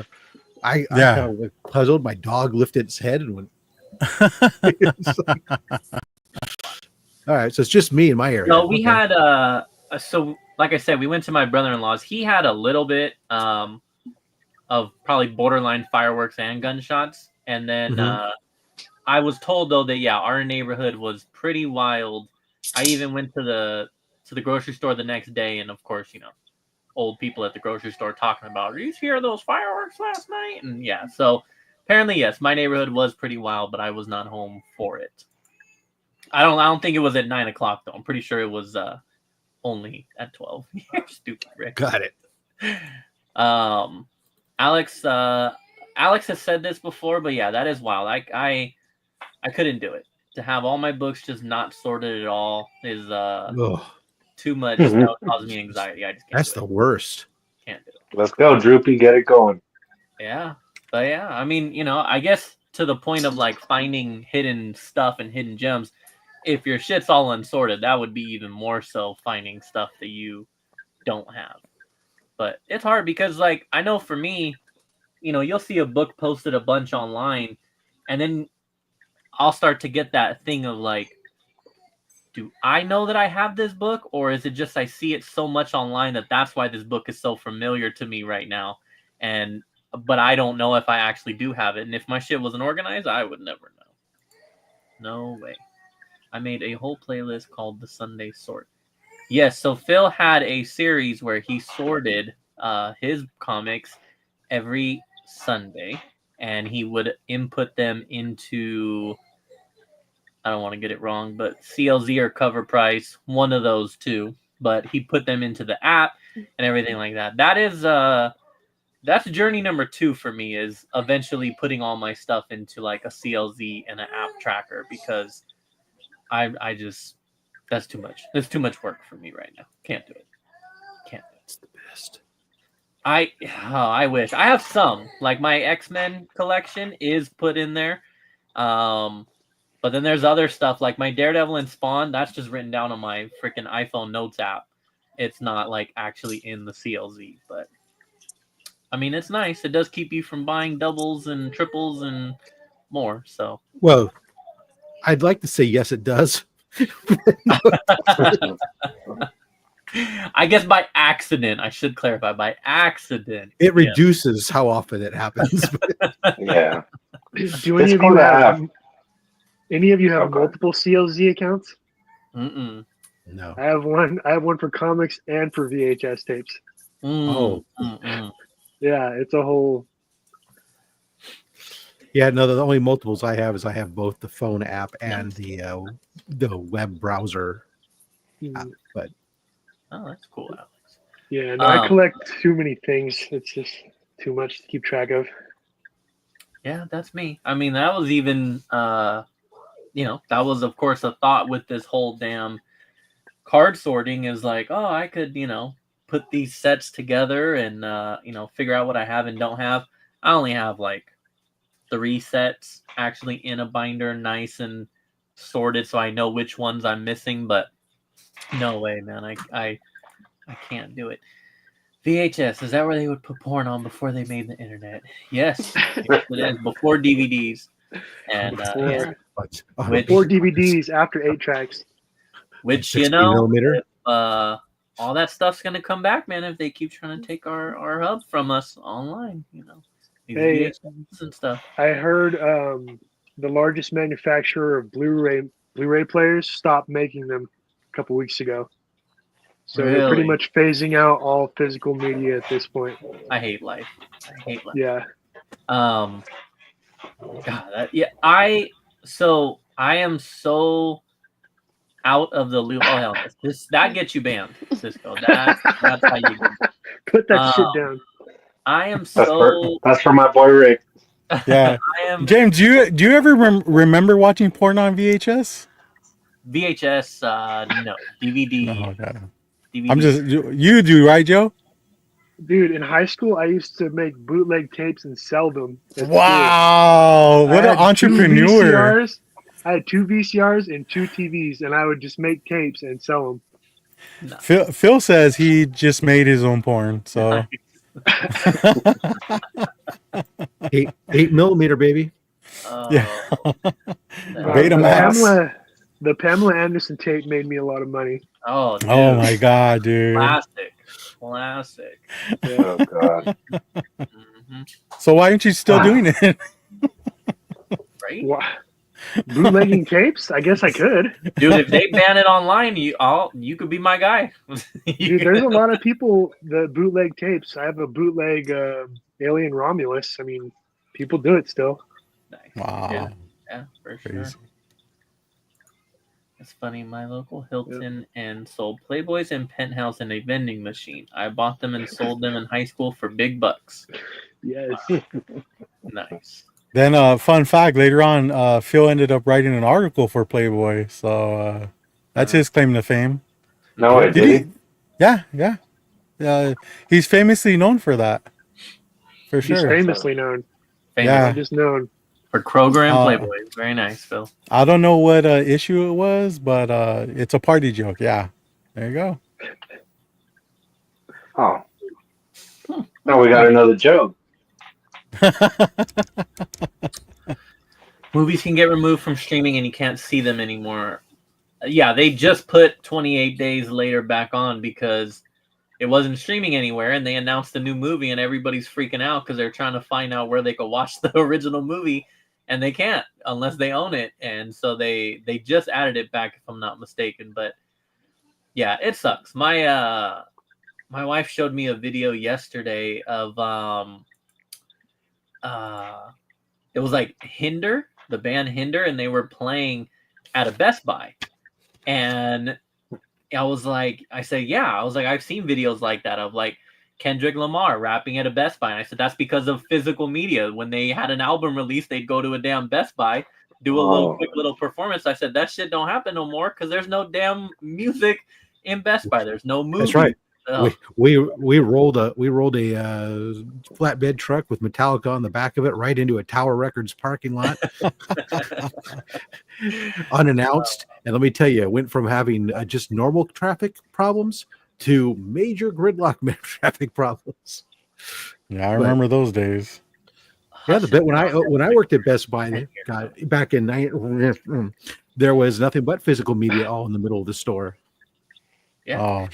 I kind of like puzzled. My dog lifted its head and went. Like, all right, so it's just me in my area. No, we had so like I said, we went to my brother-in-law's. He had a little bit of probably borderline fireworks and gunshots, and then I was told though that our neighborhood was pretty wild. I even went to the grocery store the next day, and of course, old people at the grocery store talking about, "Did you hear those fireworks last night?" And so apparently, yes, my neighborhood was pretty wild, but I was not home for it. I don't think it was at 9 o'clock though. I'm pretty sure it was only at 12. You're stupid, Rick. Got it. Alex has said this before, but yeah, that is wild. I couldn't do it. To have all my books just not sorted at all is too much. That would cause me anxiety. I just can't. That's the worst. Can't do it. Let's go, Droopy. Get it going. Yeah. But yeah, I mean, I guess to the point of like finding hidden stuff and hidden gems, if your shit's all unsorted, that would be even more so finding stuff that you don't have. But it's hard because, like, I know for me, you'll see a book posted a bunch online, and then I'll start to get that thing of like, do I know that I have this book, or is it just I see it so much online that that's why this book is so familiar to me right now, but I don't know if I actually do have it. And if my shit wasn't organized, I would never know. No way. I made a whole playlist called The Sunday Sort. Yes, so Phil had a series where he sorted his comics every Sunday, and he would input them into, I don't want to get it wrong, but CLZ or Cover Price, one of those two. But he put them into the app and everything like that. That is that's journey number 2 for me, is eventually putting all my stuff into like a CLZ and an app tracker, because I just, that's too much. That's too much work for me right now. Can't do it. Can't do it. It's the best. I wish. I have some. Like my X-Men collection is put in there. But then there's other stuff like my Daredevil and Spawn. That's just written down on my freaking iPhone Notes app. It's not like actually in the CLZ. But I mean, it's nice. It does keep you from buying doubles and triples and more. So, well, I'd like to say yes, it does. I guess by accident. I should clarify, by accident. It reduces how often it happens. Yeah. Do any of you have multiple CLZ accounts? Mm-mm. No. I have one for comics and for VHS tapes. Oh. Yeah, it's a whole. Yeah, no, the only multiples I have is I have both the phone app and the web browser app. But Oh, that's cool, Alex. Yeah, no, I collect too many things. It's just too much to keep track of. Yeah, that's me. I mean, that was even, that was, of course, a thought with this whole damn card sorting is like, oh, I could, put these sets together and, figure out what I have and don't have. I only have like 3 sets actually in a binder, nice and sorted, so I know which ones I'm missing, but no way, man. I can't do it. VHS, is that where they would put porn on before they made the internet? Yes, it is. Before DVDs. And before DVDs, after 8 tracks. Which 16 millimeter. All that stuff's gonna come back, man, if they keep trying to take our hub from us online, These VHS and stuff. I heard the largest manufacturer of Blu-ray players stopped making them a couple weeks ago. So they're pretty much phasing out all physical media at this point. I hate life. Yeah. God, I am so out of the loop. Oh hell, that gets you banned, Cisco. That's how you put that shit down. I am that's for my boy Rick. Yeah. James, do you ever remember watching porn on VHS? VHS, no. DVD. Oh, okay. DVD. I'm just you do, right, Joe? Dude, in high school, I used to make bootleg tapes and sell them. Wow, what an entrepreneur! I had 2 VCRs and 2 TVs, and I would just make tapes and sell them. No. Phil says he just made his own porn, so 8 millimeter, baby. Yeah. Betamax. The Pamela Anderson tape made me a lot of money. Oh, dude. Oh my god, dude! Classic. Yeah. Oh god. So why aren't you still doing it? Right? Bootlegging tapes? I guess I could. Dude, if they ban it online, you could be my guy. Dude, there's a lot of people that bootleg tapes. I have a bootleg Alien Romulus. I mean, people do it still. Nice. Wow. Yeah, for Crazy. sure. It's funny. My local Hilton and sold Playboys and Penthouse in a vending machine. I bought them and sold them in high school for big bucks. Yes. Nice. Then, fun fact: later on, Phil ended up writing an article for Playboy, so that's his claim to fame. No, I did. Yeah. He's famously known for that. For sure. He's famously known. Yeah. Just known. For Kroger and Playboy. Very nice, Phil. I don't know what issue it was, but it's a party joke. Yeah. There you go. Oh. Now we got another joke. Movies can get removed from streaming and you can't see them anymore. Yeah, they just put 28 Days Later back on because it wasn't streaming anywhere, and they announced a new movie, and everybody's freaking out because they're trying to find out where they could watch the original movie, and they can't unless they own it. And so they just added it back, if I'm not mistaken. But yeah, it sucks. My wife showed me a video yesterday of it was like Hinder, the band Hinder, and they were playing at a Best Buy. And I said, I've seen videos like that of like Kendrick Lamar rapping at a Best Buy. And I said, that's because of physical media. When they had an album release, they'd go to a damn Best Buy, do a quick little performance. I said, that shit don't happen no more because there's no damn music in Best Buy. There's no movie. That's right. We rolled a flatbed truck with Metallica on the back of it right into a Tower Records parking lot, unannounced. And let me tell you, it went from having just normal traffic problems to major gridlock traffic problems. Yeah, I remember those days. Yeah, the bit when I worked at Best Buy, back in there was nothing but physical media all in the middle of the store. Yeah. Oh,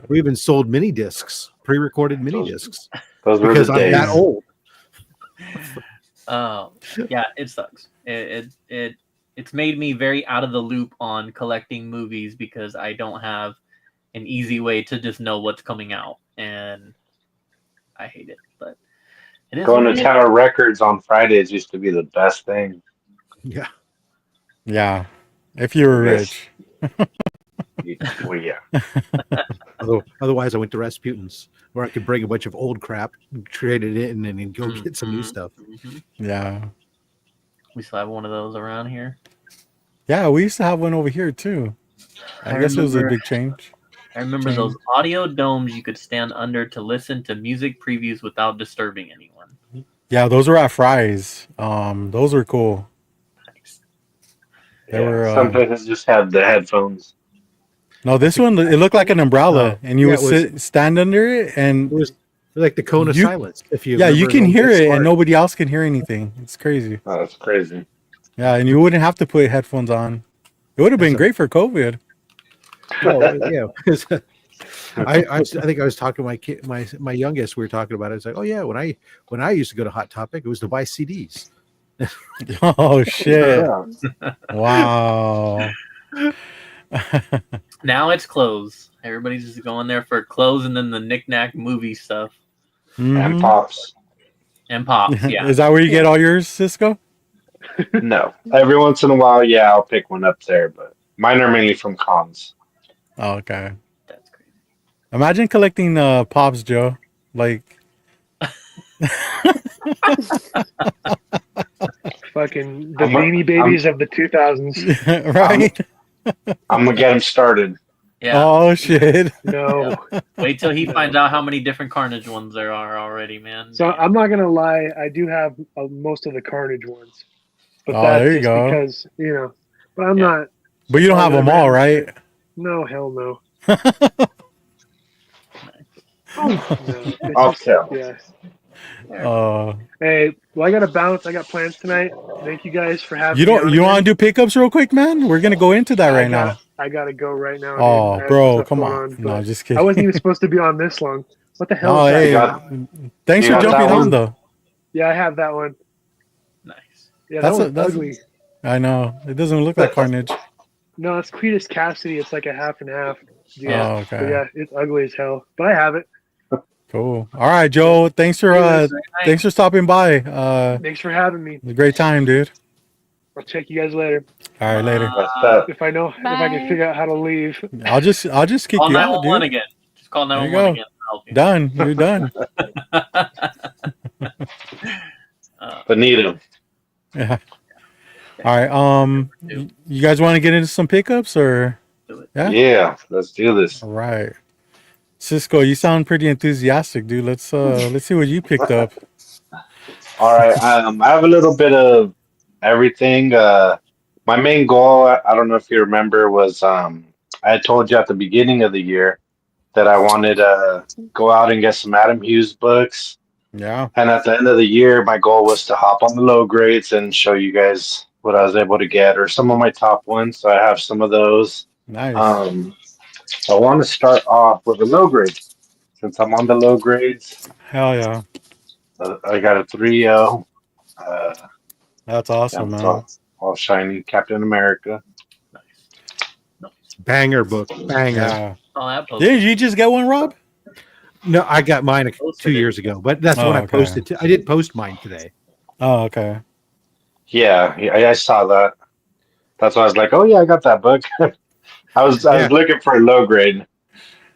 we even sold mini discs, pre-recorded mini discs. Those were because the I'm days. that old. Yeah, it sucks. It it's made me very out of the loop on collecting movies because I don't have an easy way to just know what's coming out, and I hate it. But it is Going what to it is. Tower Records on Fridays used to be the best thing. Yeah. Yeah. If you were Yes. rich. Well, yeah. Otherwise, I went to Rasputin's, where I could bring a bunch of old crap, trade it in, and then go get some new stuff. Yeah. We still have one of those around here. Yeah, we used to have one over here too. I guess it was a big change. I remember those audio domes you could stand under to listen to music previews without disturbing anyone. Yeah, those were at Fry's. Those were cool. Nice. Some places just have the headphones. No, this one, it looked like an umbrella, and you yeah, would stand under it, and It was like the cone of silence. If you you remember can hear Get it, Smart. and nobody else can hear anything. It's crazy. Oh, that's crazy. Yeah, and you wouldn't have to put headphones on. It would have been great for COVID. Oh, yeah. I think I was talking to my kid, my youngest. We were talking about it. It's like, oh yeah, when I used to go to Hot Topic, it was to buy CDs. Oh shit! Yeah. Wow. Now it's clothes. Everybody's just going there for clothes and then the knick-knack movie stuff. And pops. And pops, yeah. Is that where you get all yours, Cisco? No. Every once in a while, yeah, I'll pick one up there, but mine are mainly from cons. Oh, okay. That's crazy. Imagine collecting pops, Joe. Like, Fucking the Beanie Babies of the 2000s. right? I'm going to get them started. Yeah. Oh shit! No. Wait till he finds out how many different Carnage ones there are already, man. So I'm not gonna lie, I do have most of the Carnage ones, but Oh, that's there you just go. because But I'm Yeah. not. But you don't have them all, right? No, hell no. I'll tell. Yeah. Uh, Hey, well, I gotta bounce. I got plans tonight. Thank you guys for having you me. don't. You want to do pickups real quick, man? We're gonna go into that right now. I gotta go right now. Oh, dude. I have bro, stuff come going on. No, but just kidding. I wasn't even supposed to be on this long. What the hell? Oh, is that? hey, got- thanks you for got jumping that on, one? though. Yeah, I have that one. Nice. Yeah, That's that one's ugly. I know it doesn't look like Carnage. No, it's Cletus Cassidy. It's like a half and half. Yeah. Oh, But okay. yeah, it's ugly as hell. But I have it. Cool. All right, Joe. Thanks for thanks for stopping by. Thanks for having me. It was a great time, dude. I'll check you guys later. All right, later. That's that. If I can figure out how to leave. I'll just kick Call you out, 911 dude. again. Just call There you 911 go. again. to help you. Done. You're done. But need them. Yeah. All right. You guys want to get into some pickups or? Yeah. Yeah, let's do this. All right. Cisco, you sound pretty enthusiastic, dude. Let's see what you picked up. All right. I have a little bit of everything. My main goal, I don't know if you remember, was I had told you at the beginning of the year that I wanted to go out and get some Adam Hughes books. Yeah. And at the end of the year, my goal was to hop on the low grades and show you guys what I was able to get, or some of my top ones. So I have some of those. Nice. I want to start off with a low grade. Since I'm on the low grades, Hell yeah. I got a 3.0. That's awesome, Yeah, man. all shiny Captain America. Banger book. Banger. Yeah. Oh, that poster. Did you just get one, Rob? No, I got mine Posted 2 it. years ago, but that's Oh, when I okay. posted. I did post mine today. Oh, okay. Yeah, I saw that. That's why I was like, oh yeah, I got that book. I was looking for a low grade.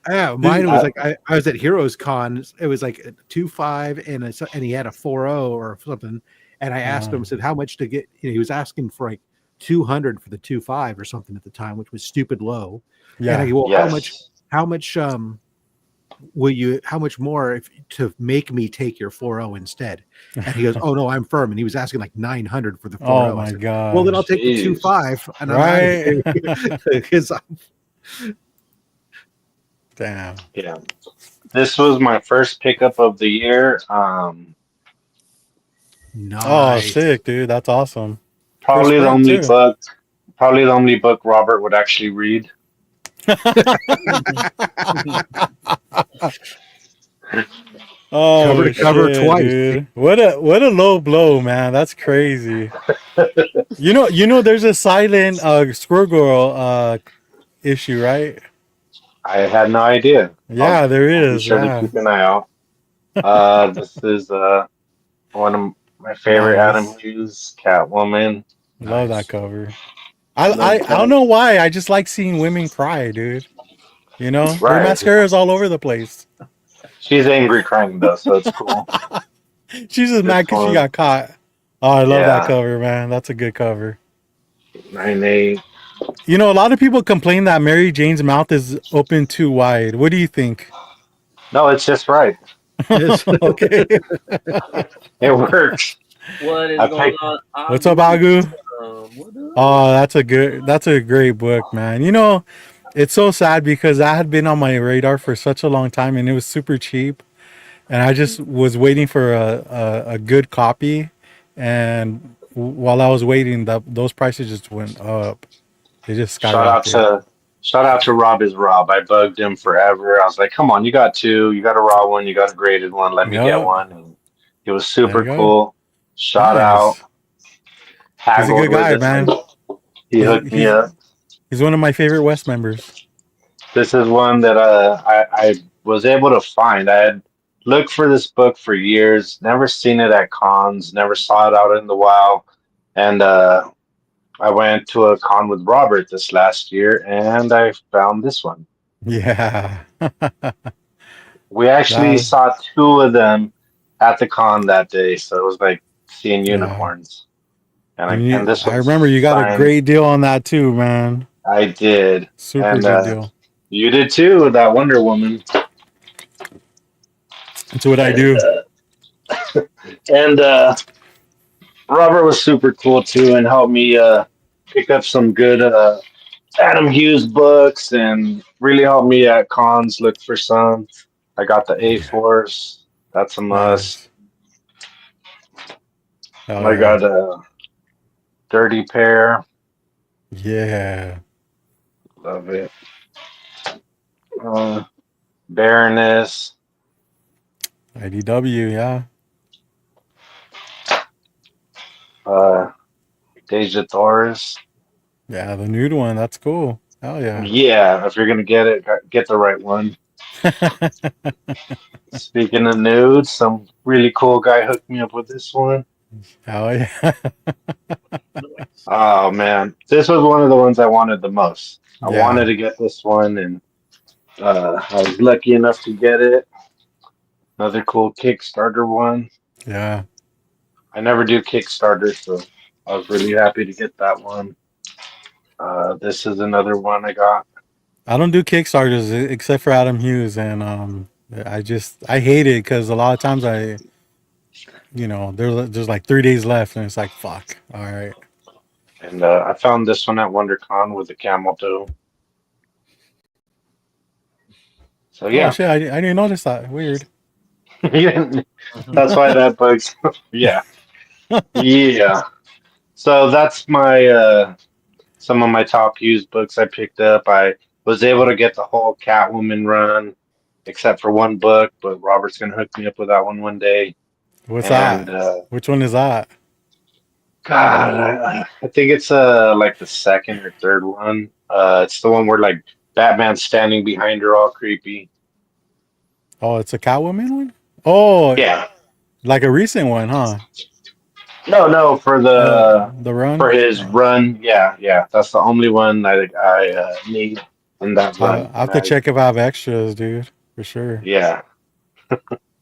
Yeah, mine was like I was at Heroes Con. It was like a 2.5 and he had a 4.0 or something. And I asked him, said how much to get. He was asking for like 200 for the 2.5 or something at the time, which was stupid low. Yeah. And I go, well, Yes. how much will you? How much more to make me take your 4.0 instead? And he goes, oh no, I'm firm. And he was asking like 900 for the 4.0. Oh I my said, god. well, then I'll take Jeez. the 2.5 and Right. I'm out of here. Because Damn. Yeah. This was my first pickup of the year. nice. Oh, sick, dude. That's awesome. Probably First the print, only too. book. Probably the only book Robert would actually read. Oh, Cover to cover shit, twice. dude. What a low blow, man. That's crazy. There's a silent Squirrel Girl issue, right? I had no idea. Yeah, there I'll be is. sure to Yeah. keep an eye out. This is one of my favorite Adam Nice. Hughes, Catwoman. Love that Nice. cover. I don't know why. I just like seeing women cry, dude. Her Right. mascara is all over the place. She's angry crying though, so it's cool. She's just mad This because she one, got caught. Oh, I love that yeah, cover, man. That's a good cover. 9/8. A lot of people complain that Mary Jane's mouth is open too wide. What do you think? No, it's just right. Okay. It works. What is I going picked. on? What's up, Agu? What up? Oh, that's a great book, man. It's so sad because that had been on my radar for such a long time and it was super cheap. And I just was waiting for a good copy. And while I was waiting, those prices just went up. They just skyrocketed. Shout out to Rob is Rob. I bugged him forever. I was like, "Come on, you got two. You got a raw one. You got a graded one. Let me get Yep. one." And it was There you super go. cool. Shout out. Nice. He's a Haggled good guy, with it. man. He hooked me up. He's one of my favorite West members. This is one that I was able to find. I had looked for this book for years, never seen it at cons, never saw it out in the wild. And I went to a con with Robert this last year and I found this one. Yeah. We actually That- saw two of them at the con that day, so it was like seeing Yeah. unicorns. And this I one's remember you got a signed. great deal on that too, man. I did. Super And good deal. you did too with that Wonder Woman. That's what I do. And Robert was super cool too and helped me pick up some good Adam Hughes books and really helped me at cons look for some. I got the A-Force. That's a must. Nice. Oh, I yeah. got a Dirty Pair. Yeah. Love it. Baroness. IDW, yeah. Deja Torres. Yeah, the nude one. That's cool. Hell yeah. Yeah, if you're gonna get it, get the right one. Speaking of nudes, some really cool guy hooked me up with this one. Hell yeah. Oh man, this was one of the ones I wanted the most. I Yeah. wanted to get this one, and I was lucky enough to get it. Another cool Kickstarter one. Yeah. I never do Kickstarter, so I was really happy to get that one. This is another one I got. I don't do Kickstarters except for Adam Hughes, and I hate it because a lot of times there's like 3 days left, and it's like fuck. All right. And I found this one at WonderCon with the camel toe. So Oh yeah, shit! I didn't notice that. Weird. that's why that bugs. Yeah, yeah. So that's my some of my top used books I picked up. I was able to get the whole Catwoman run, except for one book, but Robert's gonna hook me up with that one day. What's And that? Which one is that? God, I think it's like the second or third one. It's the one where like Batman's standing behind her, all creepy. Oh, it's a Catwoman one. Oh, Yeah. like a recent one, huh? No, for The run. for his run. Yeah. That's the only one I need in that run. I have to check if I have extras, dude, for sure. Yeah.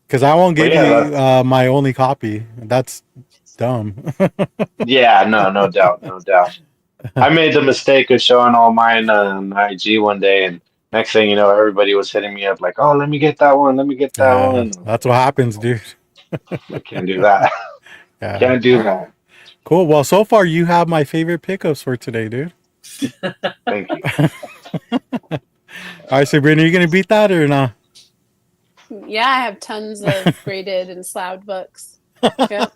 Because I won't give But yeah, you my only copy. That's dumb. Yeah, no doubt. I made the mistake of showing all mine on IG one day, and next thing you know, everybody was hitting me up like, "Oh, let me get that one. Let me get that Yeah, one." that's what happens, dude. I can't do that. Yeah. Can't do that. Cool. Well, so far you have my favorite pickups for today, dude. Thank you. All right, Sabrina, you gonna beat that or not? Yeah, I have tons of graded and sloughed books. Yep.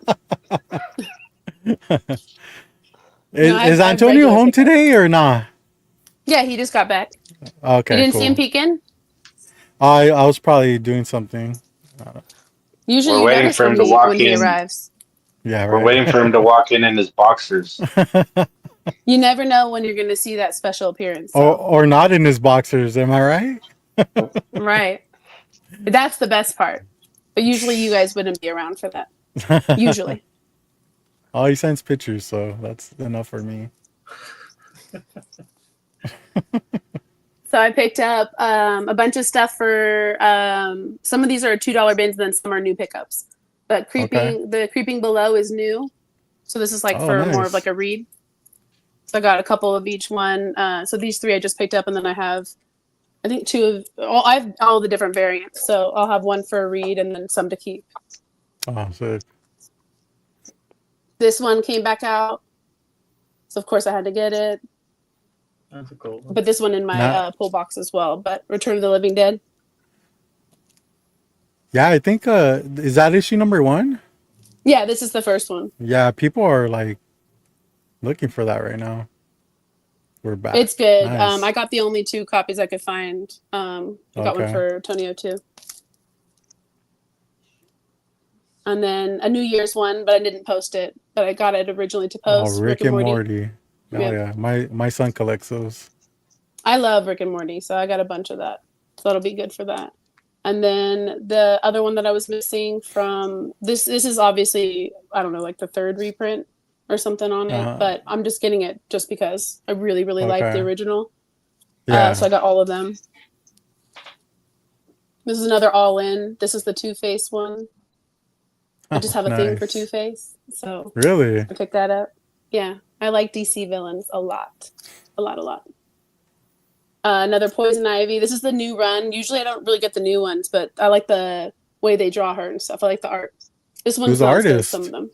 Is I've Antonio regular home pickups. today or not? Yeah, he just got back. Okay, You didn't cool. see him peeking? I was probably doing something. Usually We're you waiting notice for him when to he walk when he in. arrives. Yeah, We're waiting for him to walk in his boxers. You never know when you're going to see that special appearance. or So. or not in his boxers. Am I right? Right. That's the best part. But usually you guys wouldn't be around for that. Usually. Oh, he sends pictures, so that's enough for me. So I picked up a bunch of stuff for some of these are $2 bins, and then some are new pickups. But the creeping below is new. So this is like Oh, for more of nice. like a read. So I got a couple of each one. So these 3 I just picked up, and then I have I think 2 of I have all the different variants. So I'll have one for a read and then some to keep. Oh, sick. This one came back out. So of course I had to get it. That's a cool one. But this one in my pull box as well. But Return of the Living Dead. Yeah, I think is that issue number 1? Yeah, this is the first one. Yeah, people are like looking for that right now. We're back. It's good. Nice. I got the only 2 copies I could find. I got one for Tonio too. And then a New Year's one, but I didn't post it. But I got it originally to post. Oh, Rick and Morty. Oh Yeah. yeah, my son collects those. I love Rick and Morty, so I got a bunch of that. So it'll be good for that. And then the other one that I was missing from this is obviously, I don't know, like the 3rd reprint or something on it, but I'm just getting it just because I really, really like the original. Yeah. So I got all of them. This is another all-in. This is the Two-Face one. I just have a thing for Nice. Two-Face, so Really? I picked that up. Yeah, I like DC villains a lot. A lot. Another Poison Ivy. This is the new run. Usually I don't really get the new ones, but I like the way they draw her and stuff. I like the art. This one's Who's the not as good as artist? some of them.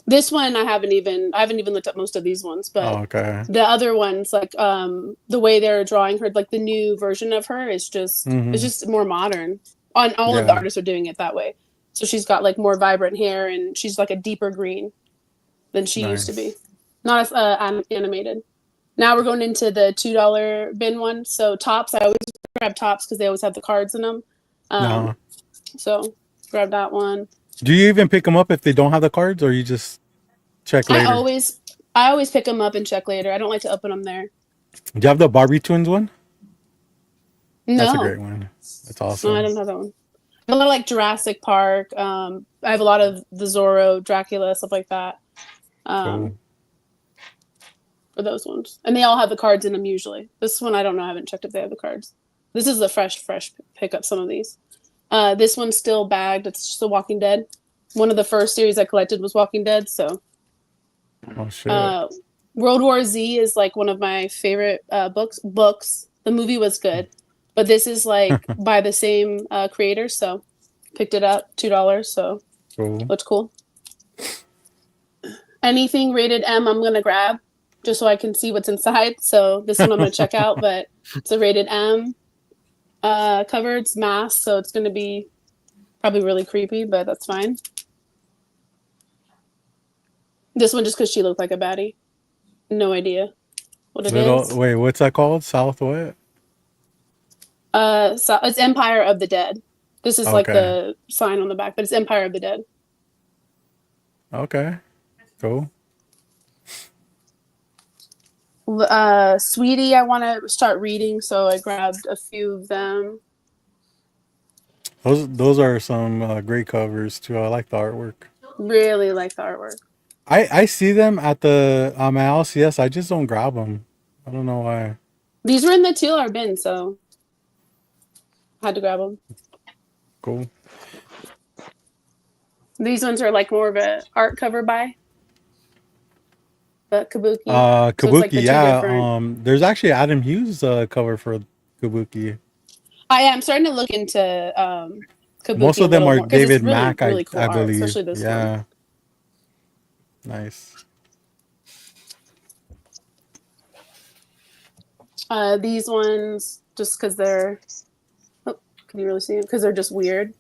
This one I haven't even looked up most of these ones, but okay. the other ones, like the way they're drawing her, like the new version of her is just it's just more modern. On all of the artists are doing it that way. So she's got like more vibrant hair, and she's like a deeper green than she used to be. Not as animated. Now we're going into the $2 bin one. So tops, I always grab tops because they always have the cards in them. So grab that one. Do you even pick them up if they don't have the cards, or you just check later? I always pick them up and check later. I don't like to open them there. Do you have the Barbie Twins one? No. That's a great one. That's awesome. No, I don't have that one. I have a lot of like Jurassic Park. I have a lot of the Zorro, Dracula, stuff like that. Cool. For those ones. And they all have the cards in them usually. This one, I don't know. I haven't checked if they have the cards. This is a fresh pickup, some of these. This one's still bagged. It's just The Walking Dead. One of the first series I collected was Walking Dead, so. Oh, shit. World War Z is like one of my favorite books. The movie was good. But this is like by the same creator, so picked it up, $2, so cool. Looks cool. Anything rated M, I'm gonna grab just so I can see what's inside. So this one I'm gonna check out, but it's a rated M cover. It's masked, so it's gonna be probably really creepy, but that's fine. This one just because she looked like a baddie. No idea what it is. Wait, what's that called? South what? So it's Empire of the Dead. This is like the sign on the back, but it's Empire of the Dead. Okay, cool. Sweetie, I want to start reading, so I grabbed a few of them. Those are some great covers too. I like the artwork. Really like the artwork. I see them at the my LCS. I just don't grab them. I don't know why. These were in the $2 bin, so had to grab them. Cool. These ones are like more of a art cover buy. But Kabuki. Kabuki, so like yeah. There's actually Adam Hughes cover for Kabuki. I'm starting to look into Kabuki. Most of them are more, David really, Mack, really cool I art, believe. especially this yeah. one. Nice. These ones, just because they're, can you really see them? Because they're just weird,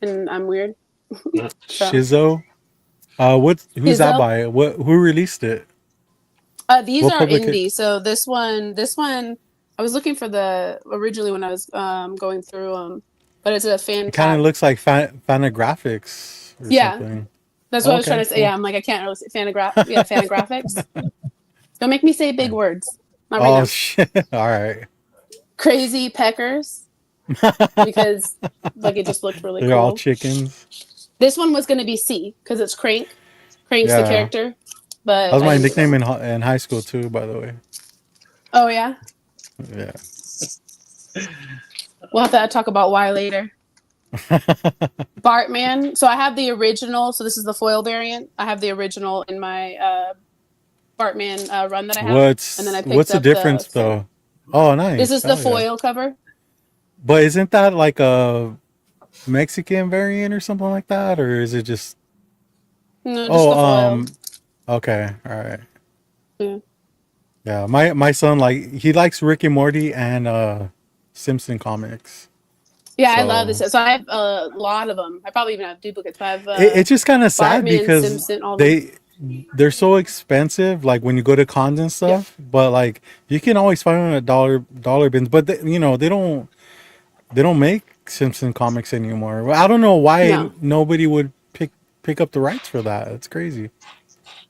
and I'm weird. So. Shizzo. Who's Shizzo? that by? Who released it? These are indie. So this one, I was looking for originally when I was going through them. but it's a It kind fantastic. of looks like Fantagraphics or Yeah, something. that's what I was trying Okay, to say. cool. Yeah, I'm like I can't really say Fantagraphics. Don't make me say big words. Not right Oh now. shit! All right. Crazy peckers because like it just looked really They're all cool. chickens. This one was gonna be C because it's Crank. Crank's the Yeah, character, that but was I my didn't do that nickname one. in high school too. By the way. Oh yeah, Yeah. we'll have to talk about why later. Bartman. So I have the original. So this is the foil variant. I have the original in my Bartman run that I have, and then I What's picked the up the difference foil. though? Oh, This nice. is the Hell yeah. foil cover. But isn't that like a Mexican variant or something like that, or is it just? No, just Oh, the foil. okay, all right. Yeah. Yeah, my son he likes Rick and Morty and Simpson comics. Yeah, I love this. So So I have a lot of them. I probably even have duplicates. But I have it's just kind of sad Bartman, because Simpson, all of them. they're so expensive. Like when you go to cons and Yep. stuff, but like you can always find them at dollar bins. But they don't make Simpson comics anymore. Well, I don't know why No, nobody would pick up the rights for that. It's crazy.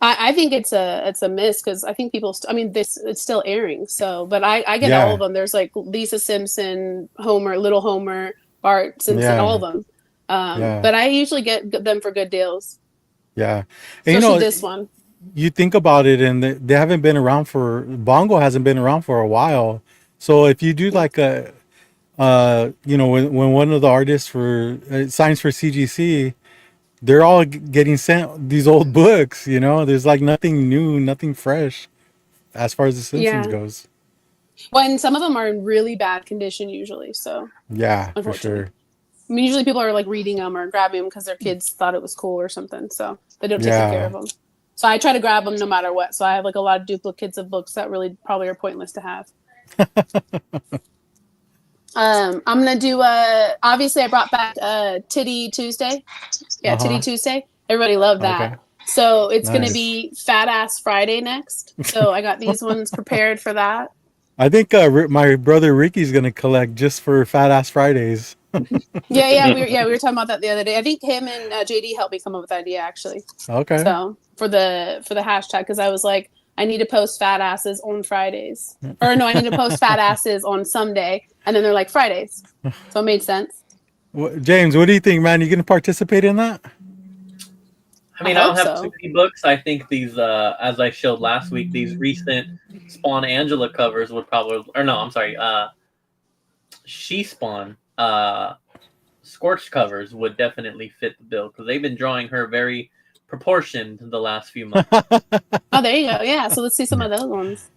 I think it's a miss because I think people. I mean, this it's still airing. So, but I get all of Yeah, them. There's like Lisa Simpson, Homer, Little Homer, Bart Simpson, all of yeah, them. yeah, But I usually get them for good deals, yeah. And especially this one. you think about it, and they haven't been around for Bongo hasn't been around for a while. So if you do Yeah. like when one of the artists for signs for CGC, they're all getting sent these old books. There's like nothing new, nothing fresh as far as the Simpsons Yeah. goes. When some of them are in really bad condition, usually. So, Yeah, for unfortunately, sure. I mean, usually people are like reading them or grabbing them because their kids thought it was cool or something. So they don't take good care Yeah. of them. So I try to grab them no matter what. So I have like a lot of duplicates of books that really probably are pointless to have. I'm gonna do obviously I brought back Titty Tuesday. Yeah, Titty Uh-huh. Tuesday. Everybody loved Okay. that. So it's gonna Nice. be Fat Ass Friday next. So I got these ones prepared for that. I think my brother Ricky's gonna collect just for Fat Ass Fridays. We were talking about that the other day. I think him and JD helped me come up with the idea actually. Okay. So for the hashtag, because I was like, I need to post fat asses on Fridays, or no, I need to post fat asses on Sunday, and then they're like Fridays, so it made sense. James, what do you think, man? You gonna participate in that? I mean, I I hope don't have so. too many books. I think these, as I showed last week, these recent Spawn Angela covers would probably, or no, I'm sorry, She Spawn Scorched covers would definitely fit the bill because they've been drawing her very proportioned the last few months. Oh, there you go. Yeah, so let's see some of those ones.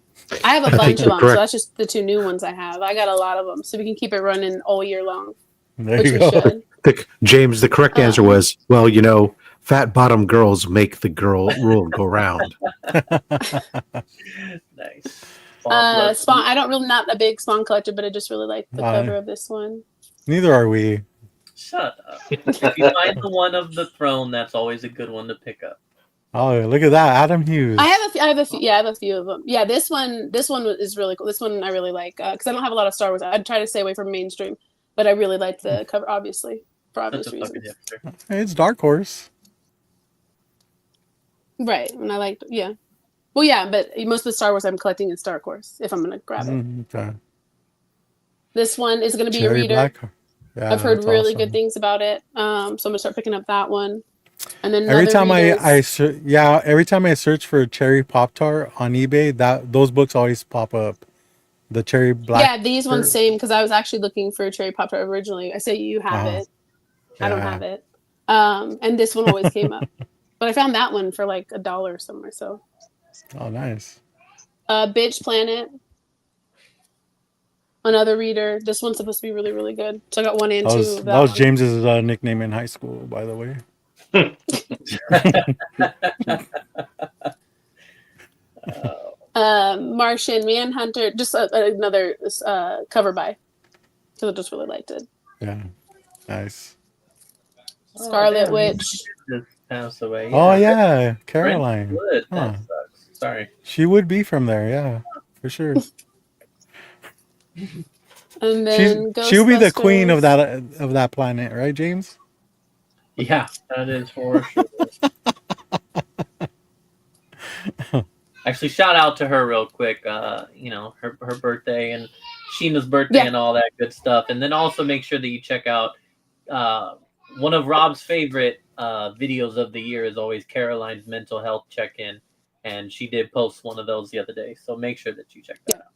I have a I think bunch of the them, so correct that's just the two new ones I have. I got a lot of them, so we can keep it running all year long, There which you we go. should. James, the correct answer Um, was, well, fat bottom girls make the world go round. Nice. Spawn. I don't really not a big Spawn collector, but I just really like the cover of this one. Neither are we. Shut up. If you find the one of the throne, that's always a good one to pick up. Oh, look at that, Adam Hughes. I have a few. Yeah, I have a few of them. Yeah, this one is really cool. This one I really like because I don't have a lot of Star Wars. I try to stay away from mainstream, but I really like the cover, obviously, for obvious Such a fucking reasons. hipster. It's Dark Horse. Right, and I like well, yeah, but most of the Star Wars I'm collecting is Star Wars. If I'm gonna grab it, Okay. this one is gonna be a Cherry reader. Black. Yeah, I've heard that's really awesome. good things about it. So I'm gonna start picking up that one. And then Every time readers. every time I search for Cherry Pop Tart on eBay, those books always pop up. The Cherry Black. Yeah, these ones same because I was actually looking for a Cherry Pop Tart originally. I say you have it. I don't have it. And this one always came up. But I found that one for like $1 somewhere. So Oh, nice. Bitch Planet. Another reader. This one's supposed to be really, really good. So I got 1 and 2 of That was one. James's nickname in high school, by the way. Martian Manhunter. Just another cover by. Because I just really liked it. Yeah, nice. Scarlet damn, Witch. Just passed away. Oh yeah, Brent Caroline. Wood. Huh. That sucks. Sorry. She would be from there, yeah, for sure. And then she'll be the queen of Ghostbusters. that planet, right, James? Yeah, that is for sure. Actually, shout out to her real quick. You know, her birthday and Sheena's birthday and all that good stuff. And then also make sure that you check out one of Rob's favorite videos of the year is always Caroline's mental health check-in. And she did post one of those the other day. So make sure that you check that out.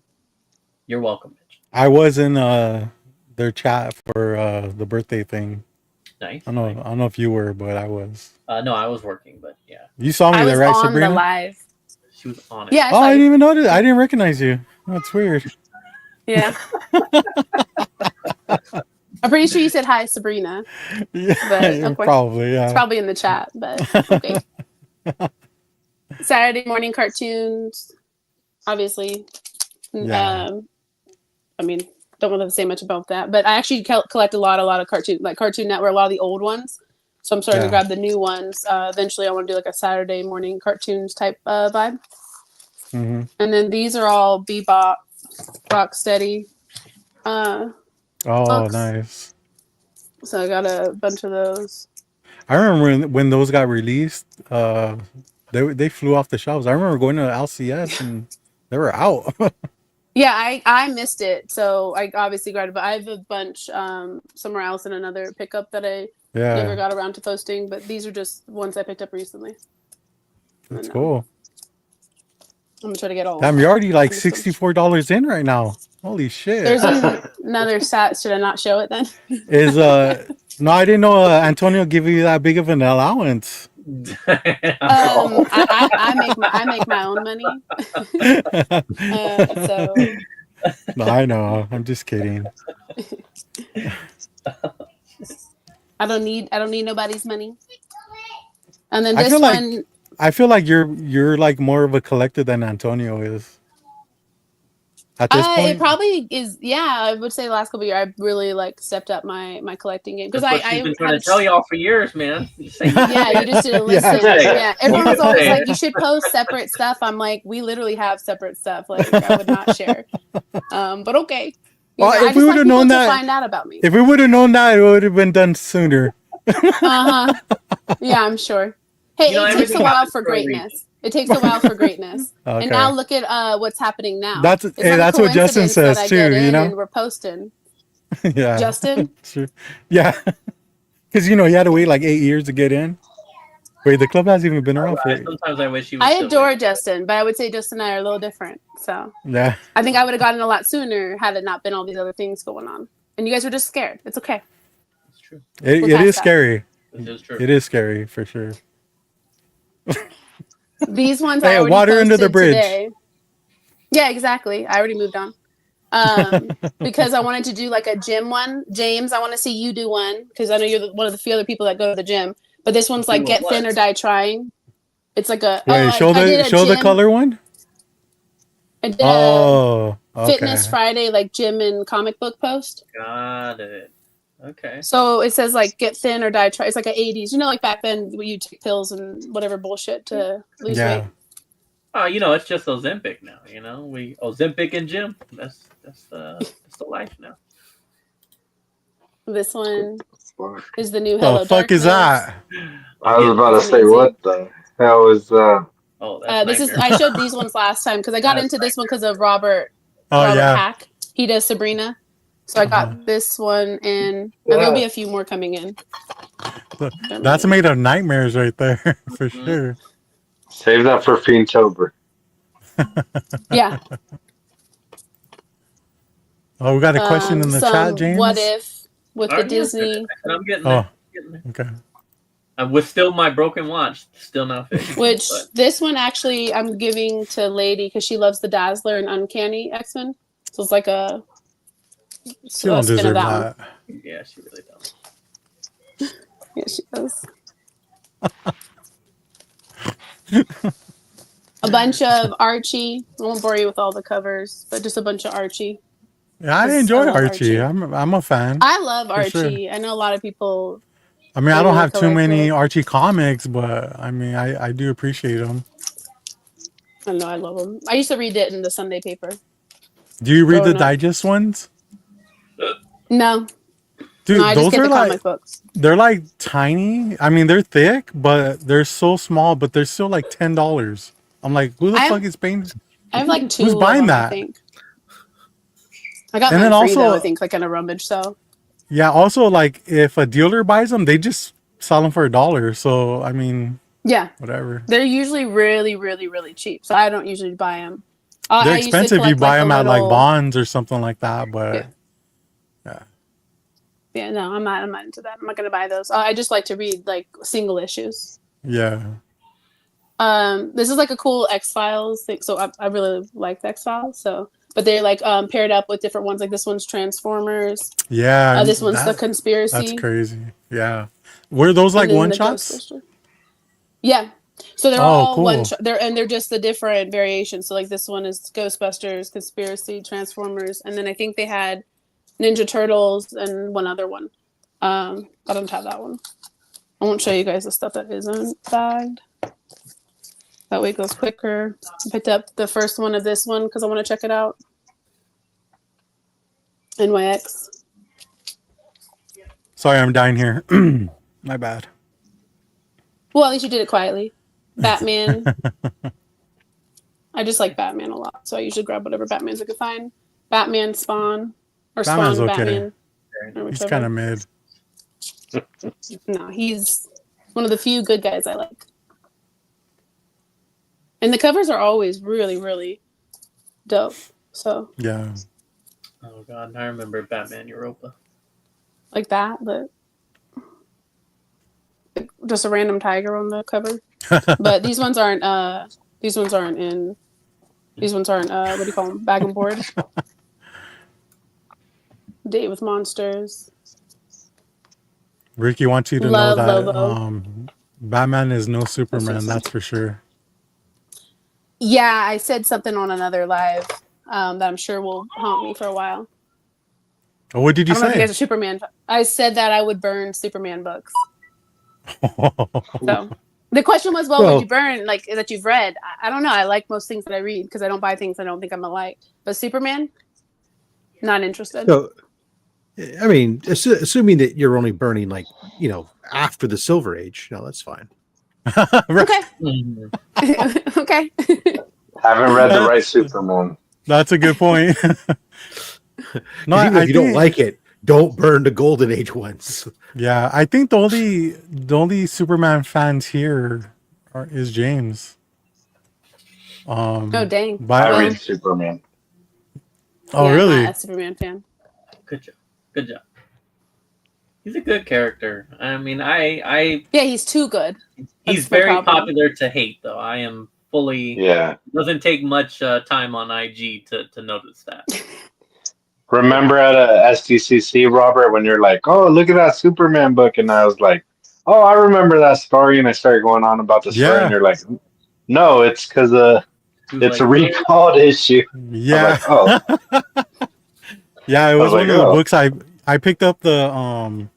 You're welcome, Mitch. I was in their chat for the birthday thing. Nice. I don't know if you were, but I was. No, I was working, but yeah. You saw me there, right, Sabrina? The live. She was on it. Yeah. I didn't even notice. I didn't recognize you. That's weird. Yeah. I'm pretty sure you said hi, Sabrina. Yeah, But of course, probably. Yeah. it's probably in the chat. But okay. Saturday morning cartoons, obviously. Yeah. I mean, don't want to say much about that, but I actually collect a lot of cartoon, like Cartoon Network, a lot of the old ones. So I'm starting to grab the new ones. Eventually, I want to do like a Saturday morning cartoons type vibe. Mm-hmm. And then these are all Bebop, Rocksteady. Books. Nice. So I got a bunch of those. I remember when those got released, they flew off the shelves. I remember going to LCS and they were out. Yeah, I missed it, so I obviously grabbed it. But I have a bunch somewhere else in another pickup that I never got around to posting. But these are just ones I picked up recently. That's cool. I'm gonna try to get all. Damn, you're already like $64 in right now. Holy shit! There's another stat. Should I not show it then? No, I didn't know Antonio give you that big of an allowance. I make my own money. So No, I know. I'm just kidding. I don't need nobody's money. And then this one, I feel like you're like more of a collector than Antonio is. At this point, it probably is. Yeah, I would say the last couple of years I've really like stepped up my collecting game because I've been trying to tell y'all for years, man. Yeah, you just didn't listen. Yeah, everyone was always like, you should post separate stuff. I'm like, we literally have separate stuff. Like I would not share. But okay. Well, if we would have known that, find out about me. If we would have known that, it would have been done sooner. Yeah, I'm sure. Hey, it takes a while for greatness. It takes a while for greatness. Okay. And now look at what's happening now. That's what Justin says too. You know, and we're posting. Yeah, Justin. Sure. Yeah, because he had to wait like 8 years to get in. Wait, the club hasn't even been around for. Sometimes I wish he was. I adore Justin, but I would say Justin and I are a little different. So yeah, I think I would have gotten a lot sooner had it not been all these other things going on. And you guys were just scared. It's okay. It's true. It is scary. It is true. It is scary for sure. These ones I already water under the bridge. Today. Yeah, exactly. I already moved on. Because I wanted to do like a gym one. James, I want to see you do one because I know you're one of the few other people that go to the gym. But this one's like get thin or die trying. It's like a show the color one. I did Fitness Friday like gym and comic book post. Got it. Okay. So it says like get thin or die trying. It's like an 80s. Like back then you take pills and whatever bullshit to lose weight. Oh, it's just Ozempic now. We Ozempic and gym. That's the life now. This one is the new Hello. The fuck is that? I was about to say, what the hell is that? This is. I showed these ones last time because I got into this one because of Robert yeah. Hack. He does Sabrina, so I got this one, and there'll be a few more coming in. That's made of nightmares right there for sure. Save that for Fiendtober. Yeah. Oh, we got a question in the chat, James. What if with the Disney? I'm getting there. Okay. With still my broken watch, still not fixed. Which this one actually I'm giving to Lady because she loves the Dazzler and Uncanny X-Men. So it's like a. She don't deserve that. Yeah, she really does. Yeah, she does. A bunch of Archie. I won't bore you with all the covers, but just a bunch of Archie. Yeah, I enjoy Archie. I'm a fan. I love Archie. Sure. I know a lot of people. I mean, I don't have too many Archie comics, but I mean, I do appreciate them. I know, I love them. I used to read it in the Sunday paper. Do you read the digest ones? No, Dude, no, I just those get are the like comic books. they're like tiny. I mean, they're thick, but they're so small. But they're still like $10. I'm like, who the I have, fuck is paying? I have like two Who's of buying them, I that? think. I got And then mine free though. I also, think like in a rummage sale. yeah, also like if a dealer buys them, they just sell them for $1. So I mean, Yeah, whatever. they're usually really, really, really cheap. So I don't usually buy them. They're I used to expensive if you collect buy like the them at like little. Bonds or something like that. But Yeah. Yeah, no, I'm not. I'm not into that. I'm not gonna buy those. I just like to read like single issues. yeah, This is like a cool X-Files thing. So I really like the X-Files. So, but they're like paired up with different ones. Like this one's Transformers. yeah, This one's the that's Conspiracy, crazy. Yeah, were those like and then one the shots? Ghostbuster. Yeah. So they're Oh, all one cool. shot. They're just the different variations. So like this one is Ghostbusters, Conspiracy, Transformers, and then I think they had Ninja Turtles and one other one. I don't have that one. I won't show you guys the stuff that isn't bagged. That way it goes quicker. I picked up the first one of this one because I want to check it out. NYX. Sorry, I'm dying here. My bad. Well, at least you did it quietly. Batman. I just like Batman a lot, so I usually grab whatever Batmans I could find. Batman, Spawn, or Batman's Spawn, okay. Batman. Or He's whichever. kind of mid. No, he's one of the few good guys I like. And the covers are always really, really dope. So Yeah. Oh god, I remember Batman Europa. like that, but just a random tiger on the cover. But these ones aren't what do you call them? Bag and board. Date with Monsters. Ricky wants you to Love know that Lobo. Batman is no Superman. awesome. That's for sure. Yeah, I said something on another live that I'm sure will haunt me for a while. Oh, what did I you don't know if you say? guys are Superman. I said that I would burn Superman books. So the question was, well, would you burn like that you've read? I don't know. I like most things that I read because I don't buy things I don't think I'm gonna like. But Superman, not interested. So, I mean, assuming that you're only burning like, after the Silver Age, no, that's fine. Okay. Mhm. Okay. Haven't read the right Superman. That's a good point. No, Even if you don't think- like it, don't burn the Golden Age ones. Yeah, I think the only Superman fans here is James. Oh dang. But I Well, read Superman. oh yeah, I'm really? not a Superman fan. Good job. Good job. He's a good character. I mean, I Yeah, he's too good. he's That's my very problem. popular to hate though. I am fully Yeah. doesn't take much time on IG to notice that. Remember at a STCC, Robert, when you're like, "Oh, look at that Superman book," and I was like, "Oh, I remember that story," and I started going on about the story, Yeah. and you're like, "No, it's because He was it's a like, recalled issue." Yeah. I was like, "Oh, Yeah, it I was was one like, of the oh. books I picked up the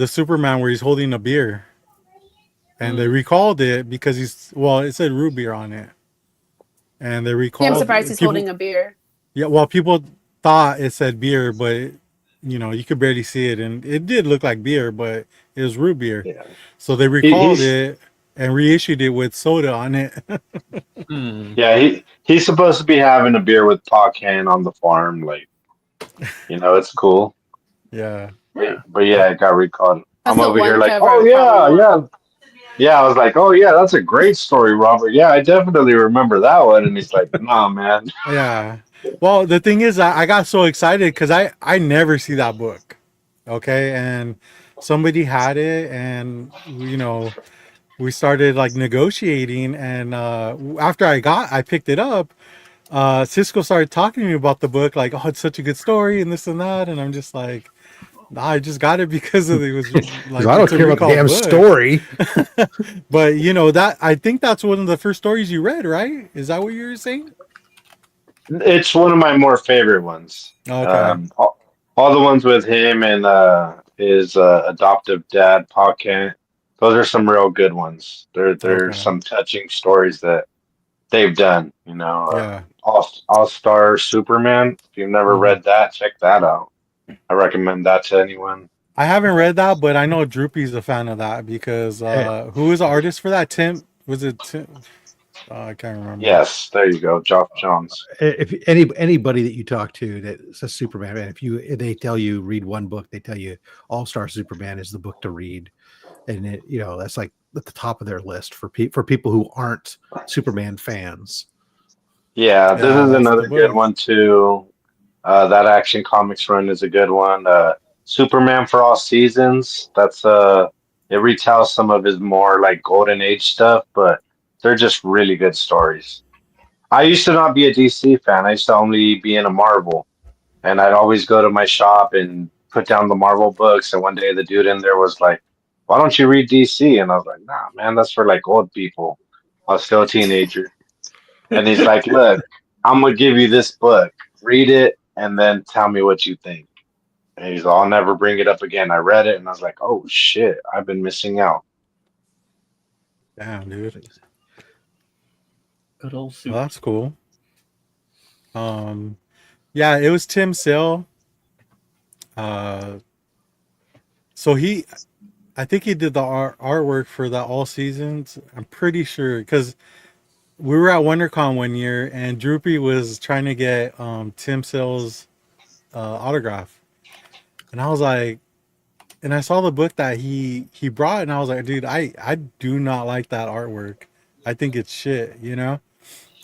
Superman where he's holding a beer. And they recalled it because it said root beer on it. And they Yeah, recalled I'm surprised he's people- holding a beer. Yeah, well, people thought it said beer, but you could barely see it, and it did look like beer, but it was root beer. yeah." So they recalled he's- it and reissued it with soda on it. Yeah, he's supposed to be having a beer with Pa Can on the farm, like, it's cool. Yeah. But yeah, it got recalled. That's I'm the over one here like, cover "Oh I probably yeah, want." yeah." Yeah, I was like, "Oh yeah, that's a great story, Robert. Yeah, I definitely remember that one." And he's like, "Nah, man." Yeah. Well, the thing is, I got so excited because I never see that book. Okay. And somebody had it, and, we started like negotiating. And after I picked it up, Cisco started talking to me about the book, like, "Oh, it's such a good story," and this and that. And I'm just like, nah, I just got it because it was like, I don't it's a care about the recalled damn book. story. But that I think that's one of the first stories you read, right? Is that what you were saying? It's one of my more favorite ones. Okay. All the ones with him and his adoptive dad, Pa Kent. Those are some real good ones. There's Okay. some touching stories that they've done. Yeah. All-Star Superman. If you've never Mhm. read that, check that out. I recommend that to anyone. I haven't read that, but I know Droopy's a fan of that because who was the artist for that? Tim? Was it Tim? I can't remember. Yes, there you go, Geoff Johns. If anybody that you talk to that's a Superman fan, if they tell you read one book, they tell you All Star Superman is the book to read, and that's like at the top of their list for people who aren't Superman fans. Yeah, this is that's another the good book. one too. That Action Comics run is a good one. Superman for All Seasons. That's it retells some of his more like golden age stuff, but they're just really good stories. I used to not be a DC fan. I used to only be in a Marvel, and I'd always go to my shop and put down the Marvel books. And one day the dude in there was like, "Why don't you read DC?" And I was like, "Nah, man, that's for like old people." I was still a teenager. And he's like, "Look, I'm gonna give you this book. Read it, and then tell me what you think." And he's like, "I'll never bring it up again." I read it, and I was like, "Oh shit, I've been missing out." Damn, dude. Good old Well, Super. that's cool. Yeah, it was Tim Sale. So I think he did the artwork for that All Seasons. I'm pretty sure because we were at WonderCon one year and Droopy was trying to get Tim Sale's autograph, and I was like, and I saw the book that he brought, and I was like, dude, I do not like that artwork. I think it's shit,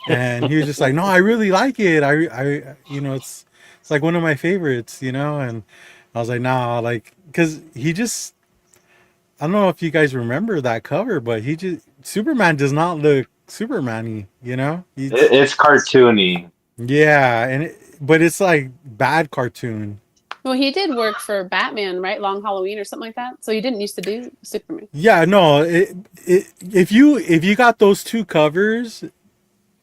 And he was just like, no, I really like it. It's like one of my favorites, And I was like, nah, like, cause I don't know if you guys remember that cover, but Superman does not look Superman-y, It's cartoony. Yeah, but it's like bad cartoon. Well, he did work for Batman, right? Long Halloween or something like that. So he didn't used to do Superman. Yeah, no, if you got those two covers,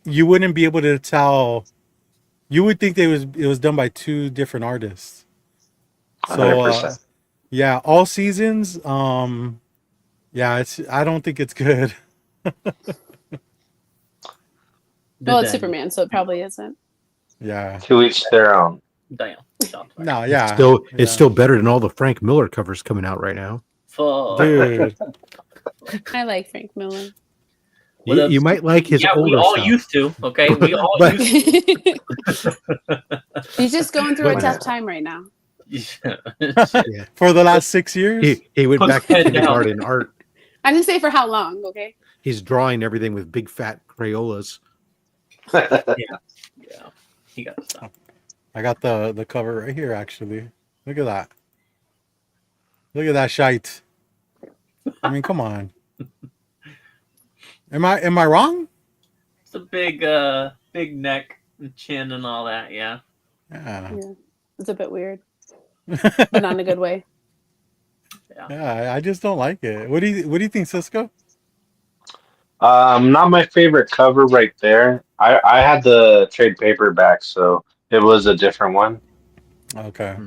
you wouldn't be able to tell. You would think it was done by two different artists. So 100%. yeah, All Seasons. Yeah, I don't think it's good. Well, it's Superman, so it probably isn't. Yeah. To each their own. Damn. No, yeah. It's still better than all the Frank Miller covers coming out right now. Fuck. Dude. I like Frank Miller. You might like his older we all stuff. used to. Okay, we all But- used to. He's just going through a But- tough time right now. Yeah. For the last 6 years. He went Put back to his head down. kindergarten art. I didn't say for how long, okay? He's drawing everything with big fat Crayolas. Yeah, he got to stop. I got the cover right here. Actually, look at that. Look at that shite. I mean, come on. Am I wrong? It's a big neck and chin and all that. Yeah. Yeah. Yeah. It's a bit weird, but not in a good way. Yeah, I just don't like it. What do you think, Cisco? Not my favorite cover right there. I had the trade paperback, so it was a different one. Okay.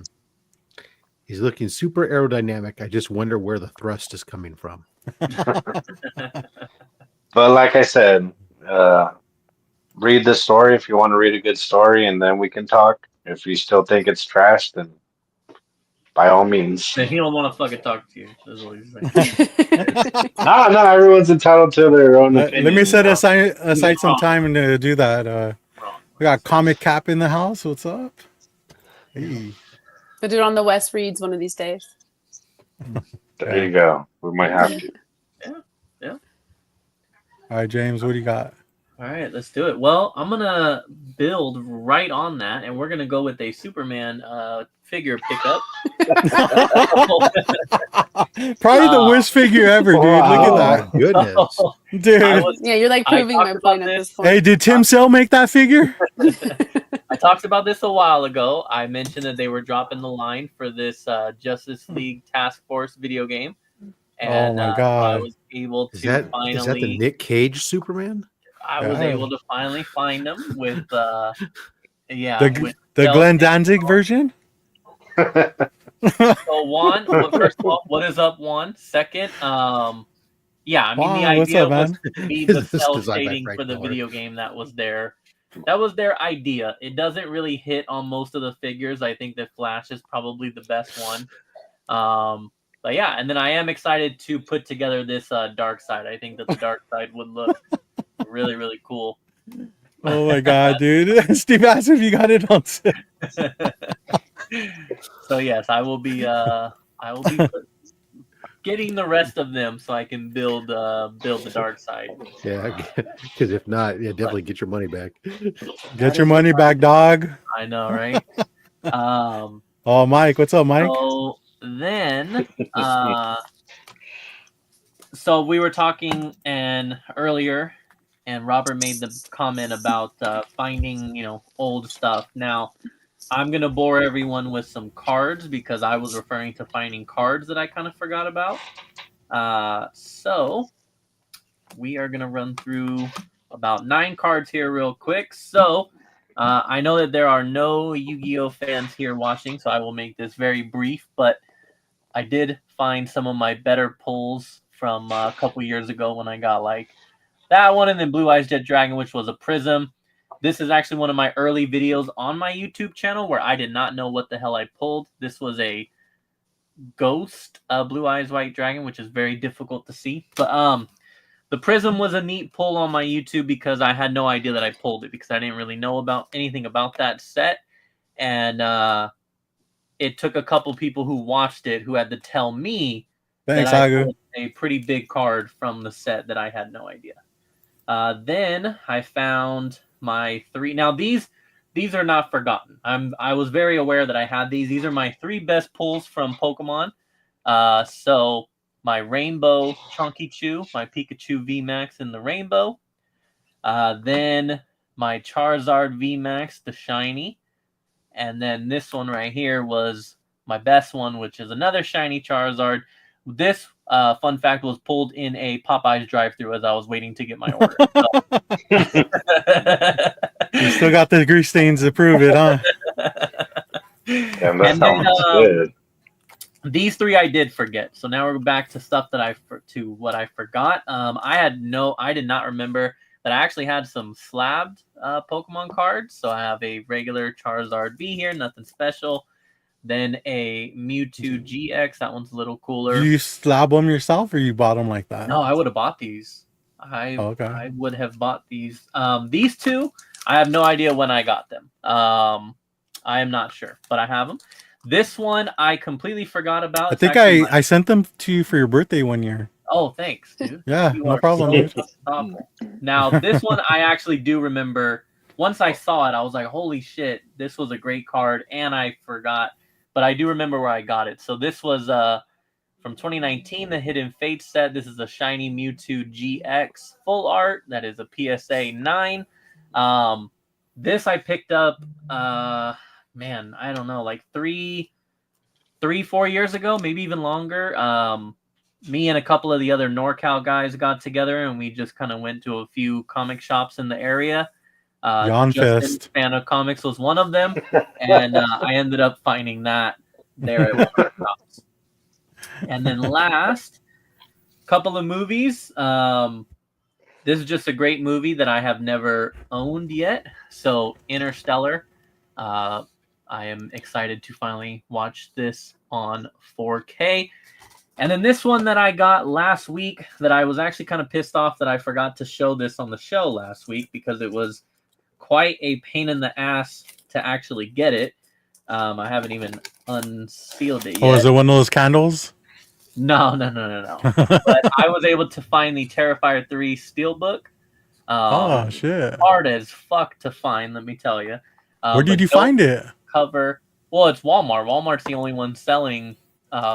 He's looking super aerodynamic. I just wonder where the thrust is coming from. But like I said, read the story if you want to read a good story, and then we can talk. If you still think it's trash, then by all means. And he don't want to fucking talk to you. That's what he's saying. No, everyone's entitled to their own opinion. Let me set you know? aside some time to do that. We got Comic Cap in the house. What's up? Hey. But do it on the West Reads one of these days. There you go. We might have to. All right, James, what do you got? All right, let's do it. Well, I'm gonna build right on that, and we're gonna go with a Superman figure pickup. Probably the worst figure ever, dude. Wow. Look at Oh, goodness. that, dude. Yeah, you're like I proving my talked about point at this. this point. Hey, did Tim Sale make that figure? I talked about this a while ago. I mentioned that they were dropping the line for this Justice League Task Force video game, and my God. I was able to Is that finally. the Nick Cage Superman? I was Yeah. able to finally find them with, The with Glenn Danzig version? So one, first of all, what is up? One second, yeah, I mean the Wow, what's idea up, was man? to be the This cell design by shading Frank for the Miller. video game that was there. their idea. It doesn't really hit on most of the figures. I think that Flash is probably the best one. But yeah, and then I am excited to put together this Dark Side. I think that the Dark Side would look really, really cool. Oh my god, dude! Steve asked if you got it on sale. So yes, I will be getting the rest of them so I can build the Dark Side. Yeah, because if not, yeah, definitely get your money back. Get your money back, dog. I know, right? Oh, Mike, what's up, Mike? So then, so we were talking earlier, and Robert made the comment about finding, old stuff. Now, I'm gonna bore everyone with some cards because I was referring to finding cards that I kind of forgot about. So we are gonna run through about 9 cards here real quick. So I know that there are no Yu-Gi-Oh fans here watching, so I will make this very brief. But I did find some of my better pulls from a couple years ago when I got like that one, and then Blue Eyes Jet Dragon, which was a Prism. This is actually one of my early videos on my YouTube channel where I did not know what the hell I pulled. This was a Ghost Blue Eyes White Dragon, which is very difficult to see. But the Prism was a neat pull on my YouTube because I had no idea that I pulled it because I didn't really know about anything about that set. And it took a couple people who watched it who had to tell me Thanks, that I Agu. pulled a pretty big card from the set that I had no idea. Then I found my 3. Now these are not forgotten. I was very aware that I had these. These are my 3 best pulls from Pokemon. So my Rainbow Chunky Chew, my Pikachu VMAX in the Rainbow. Then my Charizard VMAX, the Shiny. And then this one right here was my best one, which is another Shiny Charizard. This fun fact was pulled in a Popeyes drive-thru as I was waiting to get my order. You still got the grease stains to prove it, huh? Damn, that sounds good. These 3 I did forget. So now we're back to stuff that what I forgot. I did not remember that I actually had some slabbed Pokemon cards. So I have a regular Charizard V here, nothing special. Then a Mewtwo GX. That one's a little cooler. You slab them yourself, or you bought them like that? No, I would have bought these. I would have bought these. These 2, I have no idea when I got them. I am not sure, but I have them. This one I completely forgot about. I think I sent them to you for your birthday one year. Oh, thanks, dude. Yeah, no problem. Now, this one I actually do remember. Once I saw it, I was like, holy shit, this was a great card, and I forgot. But I do remember where I got it. So this was from 2019, the Hidden Fates set. This is a Shiny Mewtwo GX full art. That is a PSA 9. This I picked up, man, I don't know, like 3-4 years ago, maybe even longer. Me and a couple of the other NorCal guys got together, and we just kind of went to a few comic shops in the area. Fest. Fan of Comics was one of them, and I ended up finding that there at one of the shops. And then last, couple of movies. This is just a great movie that I have never owned yet. So Interstellar. I am excited to finally watch this on 4K. And then this one that I got last week that I was actually kind of pissed off that I forgot to show this on the show last week because it was quite a pain in the ass to actually get it. I haven't even unsealed it yet. Oh, is it one of those candles? No. But I was able to find the Terrifier 3 Steelbook. Oh, shit. Hard as fuck to find, let me tell you. Where did you find it? Cover. Well, it's Walmart. Walmart's the only one selling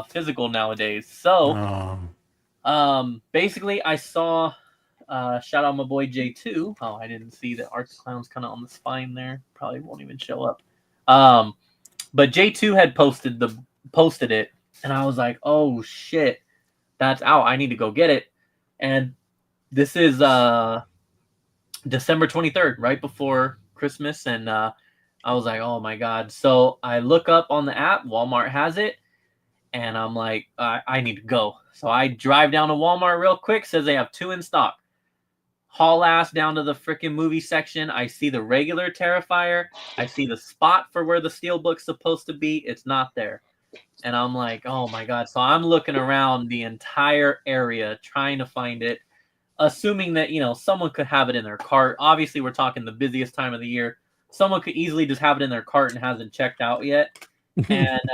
physical nowadays. So, basically, I saw... shout out my boy J2. Oh, I didn't see that Art the Clown's kind of on the spine there. Probably won't even show up. But J2 had posted it, and I was like, oh shit, that's out. I need to go get it. And this is December 23rd, right before Christmas, and I was like, oh my god. So I look up on the app, Walmart has it, and I'm like, I need to go. So I drive down to Walmart real quick, says they have 2 in stock. haul ass down to the freaking movie section. I see the regular Terrifier. I see the spot for where the Steelbook's supposed to be. It's not there. And I'm like, oh my God. So I'm looking around the entire area trying to find it, assuming that, someone could have it in their cart. Obviously, we're talking the busiest time of the year. Someone could easily just have it in their cart and hasn't checked out yet. And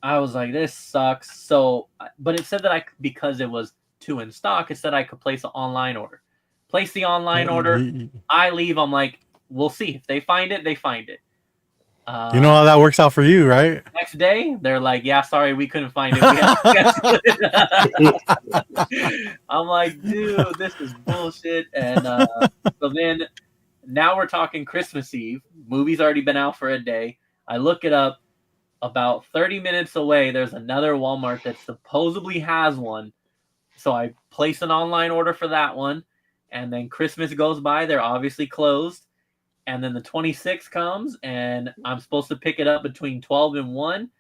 I was like, this sucks. So, but it said that because it was 2 in stock, it said I could place an online order. Place the online order. I leave. I'm like, we'll see. If they find it, they find it. You know how that works out for you, right? Next day, they're like, yeah, sorry, we couldn't find it. We have to cancel it. I'm like, dude, this is bullshit. And so then now we're talking Christmas Eve. Movie's already been out for a day. I look it up. About 30 minutes away, there's another Walmart that supposedly has one. So I place an online order for that one. And then Christmas goes by. They're obviously closed. And then the 26th comes, and I'm supposed to pick it up between 12 and 1.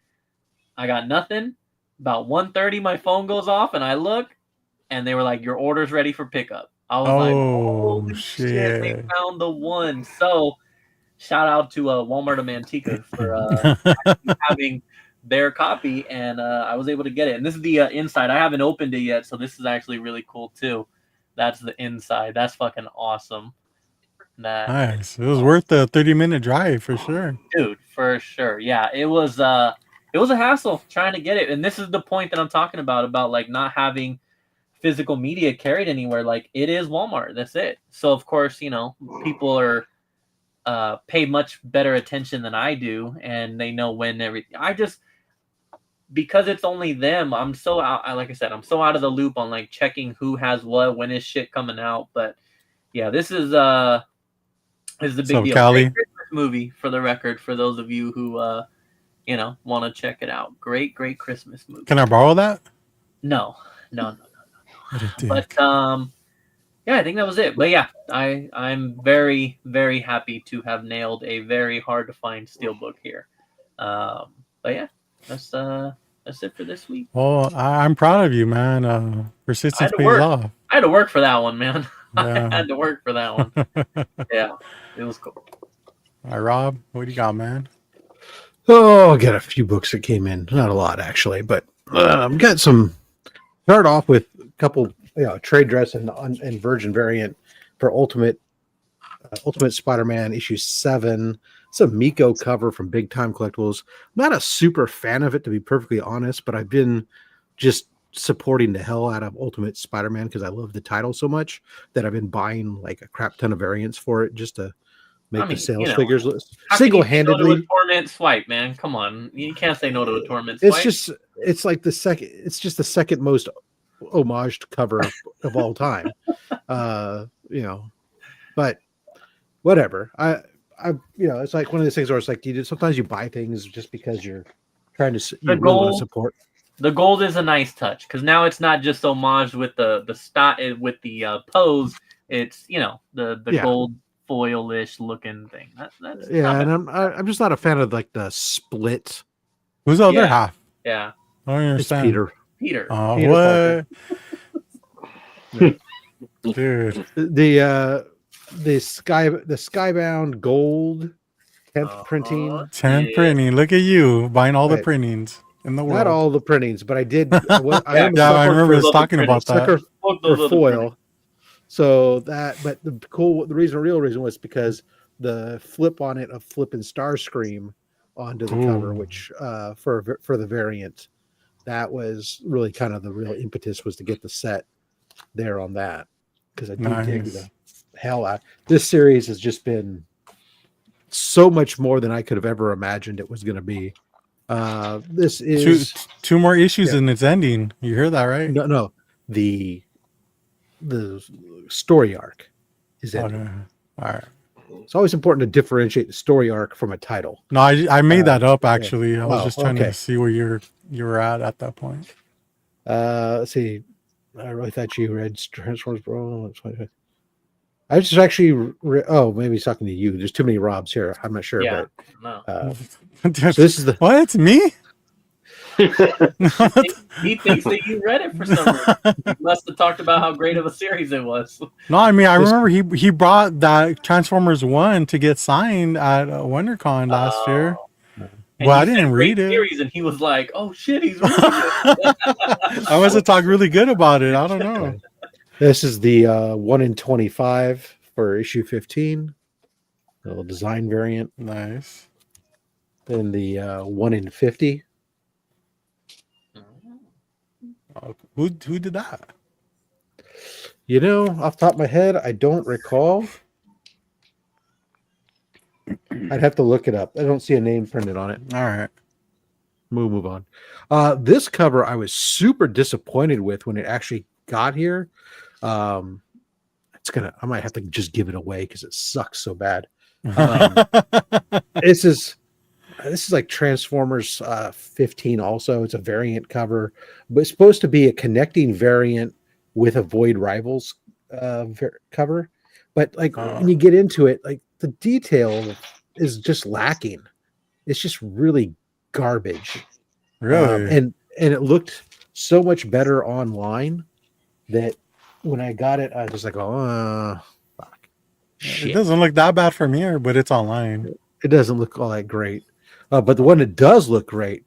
I got nothing. About 1:30, my phone goes off, and I look, and they were like, your order's ready for pickup. I was like, holy shit, they found the one. So shout out to Walmart of Manteca for having their copy, and I was able to get it. And this is the inside. I haven't opened it yet, so this is actually really cool, too. That's the inside. That's fucking awesome. Nice. It was worth the 30-minute drive for sure, dude. For sure, yeah. It was a hassle trying to get it, and this is the point that I'm talking about like not having physical media carried anywhere. Like, it is Walmart. That's it. So of course, people are pay much better attention than I do, and they know when everything. Because it's only them, I'm so out. Like I said, I'm so out of the loop on like checking who has what, when is shit coming out. But yeah, this is the big deal. Great Christmas movie, for the record, for those of you who want to check it out. Great Christmas movie. Can I borrow that? No. But yeah, I think that was it. But yeah, I'm very, very happy to have nailed a very hard to find Steelbook here. But yeah, that's it for this week. Well, I'm proud of you, man. Persistence pays off. I had to work for that one, man. Yeah. I had to work for that one. Yeah, it was cool. All right, Rob, what do you got, man? Oh, I got a few books that came in. Not a lot, actually, but I've got some. Start off with a couple, trade dress and Virgin variant for Ultimate Spider-Man issue 7. It's a Miko cover from Big Time Collectibles. I'm not a super fan of it, to be perfectly honest, but I've been just supporting the hell out of Ultimate Spider-Man because I love the title so much that I've been buying like a crap ton of variants for it just to make the sales figures list single-handedly. A torment swipe, man. Come on, you can't say no to a torment swipe. It's like the second most homaged cover of all time. But whatever. I it's like one of those things where it's like sometimes you buy things just because you're trying to really want to support. The gold is a nice touch because now it's not just homage with the with the pose. It's the gold foil-ish looking thing. That's and I'm just not a fan of like the split. Who's the other half? Yeah, I don't understand. It's Peter. Oh, Peter what? Dude. The skybound gold 10th printing. 10th printing. Look at you buying all the printings in the world. Not all the printings, but I did. I remember us talking about that. For foil. So that, but the real reason was because the flip on it of Flip and Starscream onto the cover, which for the variant, that was really kind of the real impetus was to get the set there on that because I do dig the hell out. This series has just been so much more than I could have ever imagined it was going to be. This is two more issues and it's ending. You hear that, right? No, the story arc is ending. Okay. All right. It's always important to differentiate the story arc from a title. No, I made that up actually. I was just trying to see where you were at that point. Let's see. I really thought you read Transformers, bro. I just actually maybe he's talking to you. There's too many Robs here. I'm not sure. Yeah, but no. So this is what? Me? He thinks that you read it for some reason. You must have talked about how great of a series it was. No, I mean I remember he brought that Transformers 1 to get signed at WonderCon last year. And Well, I you said didn't read great it. series, and he was like, "Oh shit, he's reading it." I must have talked really good about it. I don't know. This is the 1 in 25 for issue 15. A little design variant. Nice. Then the 1 in 50. Who did that? You know, off the top of my head, I don't recall. I'd have to look it up. I don't see a name printed on it. All right. We'll move on. This cover I was super disappointed with when it actually got here. I might have to just give it away because it sucks so bad. This is like Transformers 15 also. It's a variant cover, but it's supposed to be a connecting variant with a Void Rivals cover. But like when you get into it, like the detail is just lacking. It's just really garbage. Really? And it looked so much better online that when I got it, I was like, oh, fuck. Shit. It doesn't look that bad from here, but it's online. It doesn't look all that great. But the one that does look great,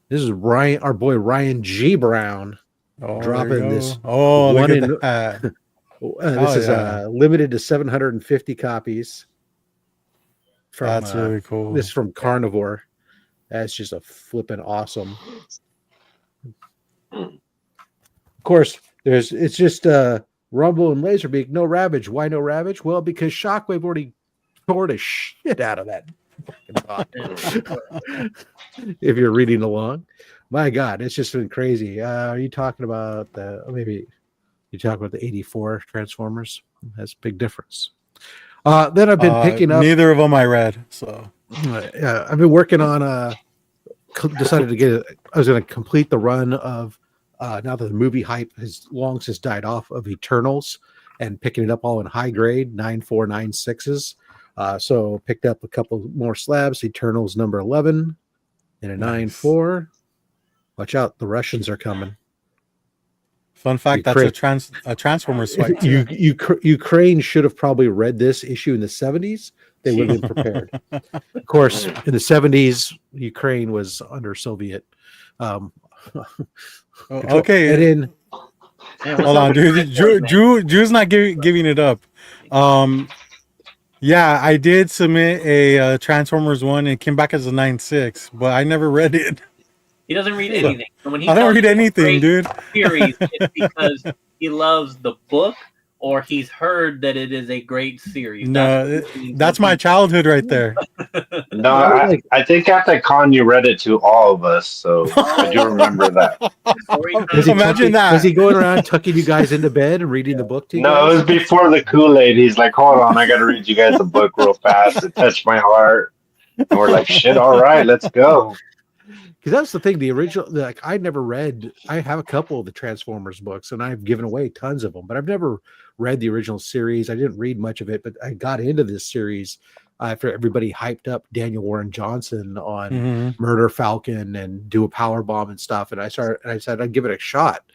this is our boy Ryan G. Brown dropping this. Oh, look one at that. This is limited to 750 copies. That's really cool. This is from Carnivore. That's just a flipping awesome. Of course, it's just Rumble and Laserbeak, no Ravage. Why no Ravage? Well, because Shockwave already tore the shit out of that. If you're reading along, my God, it's just been crazy. Are you talking about maybe you talk about the 84 Transformers? That's a big difference. Then I've been picking up. Neither of them I read, so I've been working on. Decided to get it. I was going to complete the run of now that the movie hype has long since died off of Eternals, and picking it up all in high grade 9496s. So picked up a couple more slabs. Eternals number 11 and a 9.4. Watch out, the Russians are coming. Fun fact: that's a Transformer sweat. Ukraine should have probably read this issue in the 70s. They would have been prepared. Of course, in the 70s, Ukraine was under Soviet. Okay, and in Hold on, dude. Drew's not giving it up. Yeah, I did submit a Transformers 1. And it came back as a 9.6, but I never read it. He doesn't read anything. So when he I don't read anything, dude. Series, it's because he loves the book, or he's heard that it is a great series. No, that's my childhood right there. No, I think at the con you read it to all of us, so I do remember that. Imagine that. Was he going around tucking you guys into bed and reading the book to you? No, it was before the Kool-Aid. He's like, hold on, I got to read you guys a book real fast. It touched my heart. And we're like, shit, all right, let's go. Because that's the thing, the original, like I never read, I have a couple of the Transformers books and I've given away tons of them, but I've never read the original series. I didn't read much of it, but I got into this series after everybody hyped up Daniel Warren Johnson on Murder Falcon and do a power bomb and stuff. And I said, I'd give it a shot.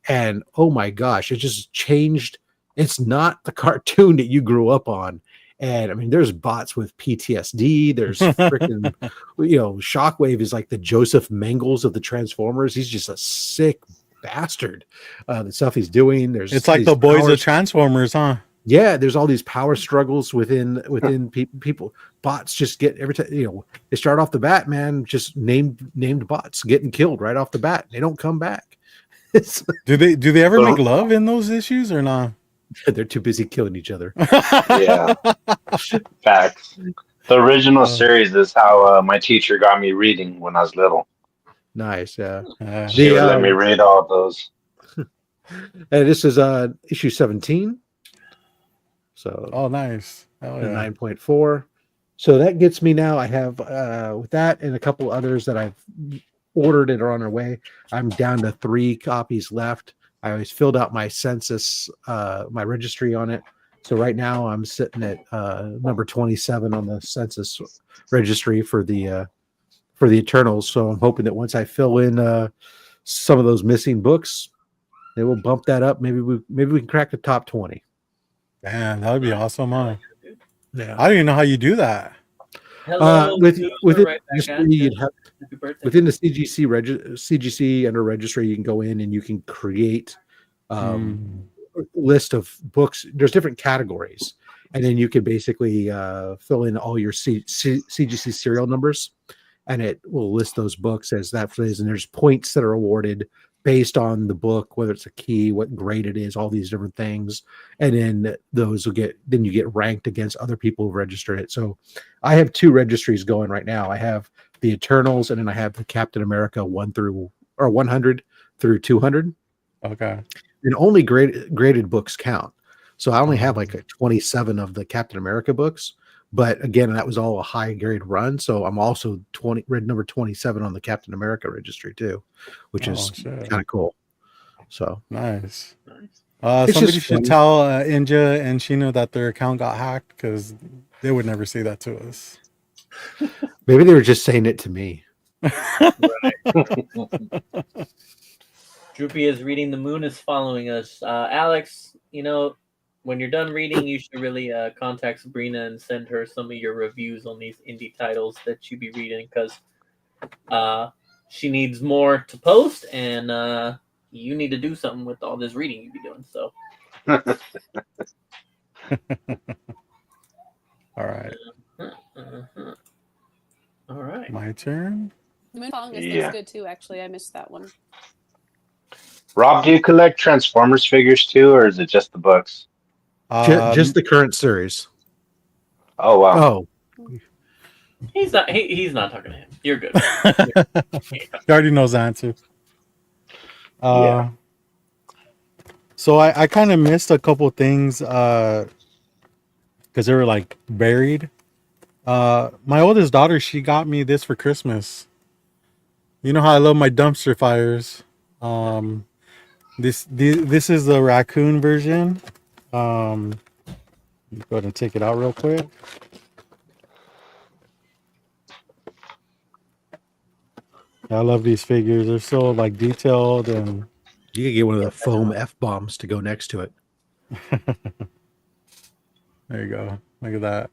And oh my gosh, it just changed. It's not the cartoon that you grew up on. And I mean, there's bots with PTSD. There's freaking, Shockwave is like the Joseph Mengels of the Transformers. He's just a sick bastard. The stuff he's doing. It's like the boys of Transformers, huh? Yeah, there's all these power struggles within people. Bots just get every time. They start off the bat, man. Just named bots getting killed right off the bat. They don't come back. Do they ever make love in those issues or not? They're too busy killing each other. Yeah. Facts. The original series is how my teacher got me reading when I was little. Nice, yeah. She would let me read all of those. And this is issue 17. So nice. Oh, yeah. 9.4. So that gets me now. I have with that and a couple others that I've ordered and are on their way. I'm down to 3 copies left. I always filled out my census, my registry on it. So right now I'm sitting at number 27 on the census registry for for the Eternals. So I'm hoping that once I fill in some of those missing books, they will bump that up. Maybe we can crack the top 20. Man, that would be awesome, huh? Yeah. I don't even know how you do that. Hello, with Susan, it, right back just at you'd you. have, Happy birthday. within the CGC under registry, you can go in and you can create list of books. There's different categories, and then you can basically fill in all your CGC serial numbers, and it will list those books as that is. And there's points that are awarded based on the book, whether it's a key, what grade it is, all these different things, and then those will you get ranked against other people who registered it. So I have 2 registries going right now. I have the Eternals, and then I have the Captain America 100 through 200. Okay. And only graded books count. So I only have like 27 of the Captain America books. But again, that was all a high grade run. So I'm also number 27 on the Captain America registry too, which is kind of cool. So nice. It's Somebody just should fun. tell Inja and Sheena that their account got hacked, because they would never say that to us. Maybe they were just saying it to me. Droopy is reading. The moon is following us. Alex, when you're done reading, you should really contact Sabrina and send her some of your reviews on these indie titles that you be reading, because she needs more to post, and you need to do something with all this reading you be doing. So, All right. All right. My turn. The Moon Following Us Yeah. looks good too. Actually, I missed that one. Rob, do you collect Transformers figures too, or is it just the books? Just the current series. Oh wow. Oh, He's not talking to him. You're good. He already knows the answer. Yeah. So I kind of missed a couple things because they were like buried. My oldest daughter, she got me this for Christmas. You know how I love my dumpster fires. This is the raccoon version. Go ahead and take it out real quick. I love these figures. They're so like detailed, and you could get one of the foam F-bombs to go next to it. there you go. Look at that.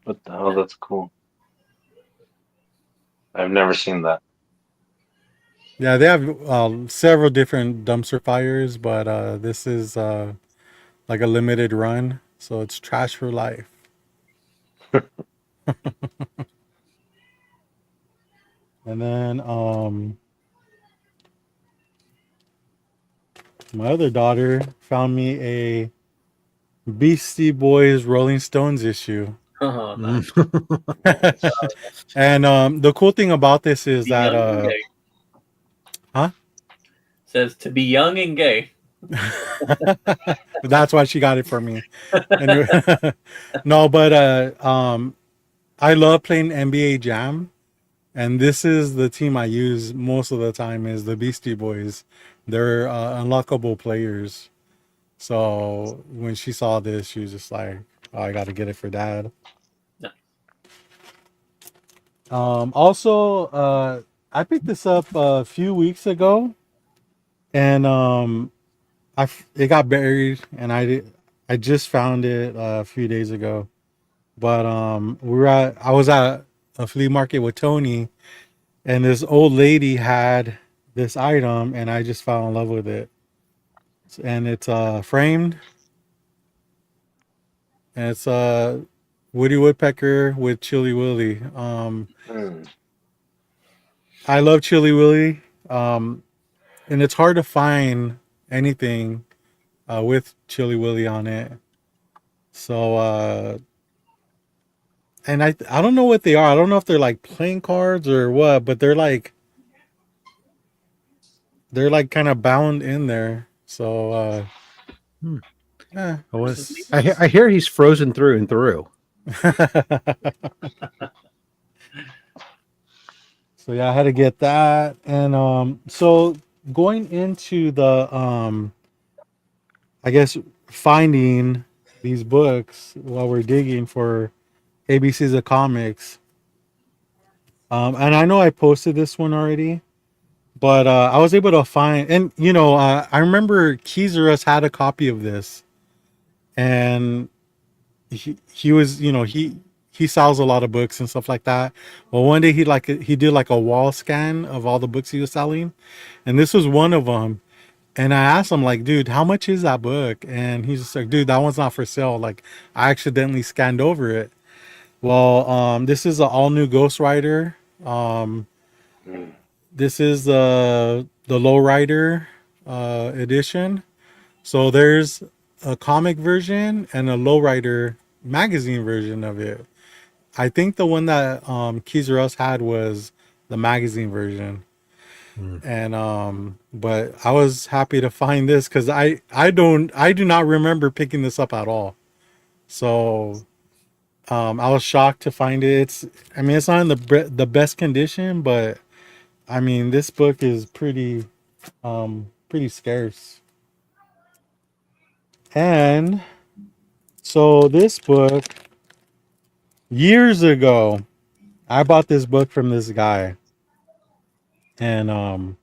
What the hell? That's cool. I've never seen that. Yeah, they have several different dumpster fires, but this is like a limited run, so it's trash for life. And then my other daughter found me a Beastie Boys Rolling Stones issue. Oh, nice. And the cool thing about this is Be young and that gay. huh? Says to be young and gay. That's why she got it for me. Anyway, no, but I love playing NBA Jam, and this is the team I use most of the time is the Beastie Boys. They're unlockable players. So when she saw this, she was just like, oh, I got to get it for Dad. No. Also, I picked this up a few weeks ago, and it got buried, and I just found it a few days ago. But I was at a flea market with Tony, and this old lady had this item, and I just fell in love with it. And it's framed, and it's Woody Woodpecker with Chili Willy. I love Chili Willy, and it's hard to find anything with Chili Willy on it. So and I don't know what they are. I don't know if they're like playing cards or what, but they're like kind of bound in there. So yeah. I hear he's frozen through and through. So yeah, I had to get that. And so going into the I guess finding these books while we're digging for ABCs of Comics, And I know I posted this one already, but I was able to find, and I remember Keezerus had a copy of this, and he was, he sells a lot of books and stuff like that. Well, one day he did like a wall scan of all the books he was selling, and this was one of them. And I asked him, like, dude, how much is that book? And he's just like, dude, that one's not for sale. Like, I accidentally scanned over it. Well, this is an all new Ghost Rider. This is the Lowrider edition. So there's a comic version and a Lowrider magazine version of it. I think the one that Keezer Us had was the magazine version. And but I was happy to find this because I do not remember picking this up at all. So I was shocked to find it. It's not in the best condition, but I mean, this book is pretty scarce. And so this book, years ago, I bought this book from this guy, and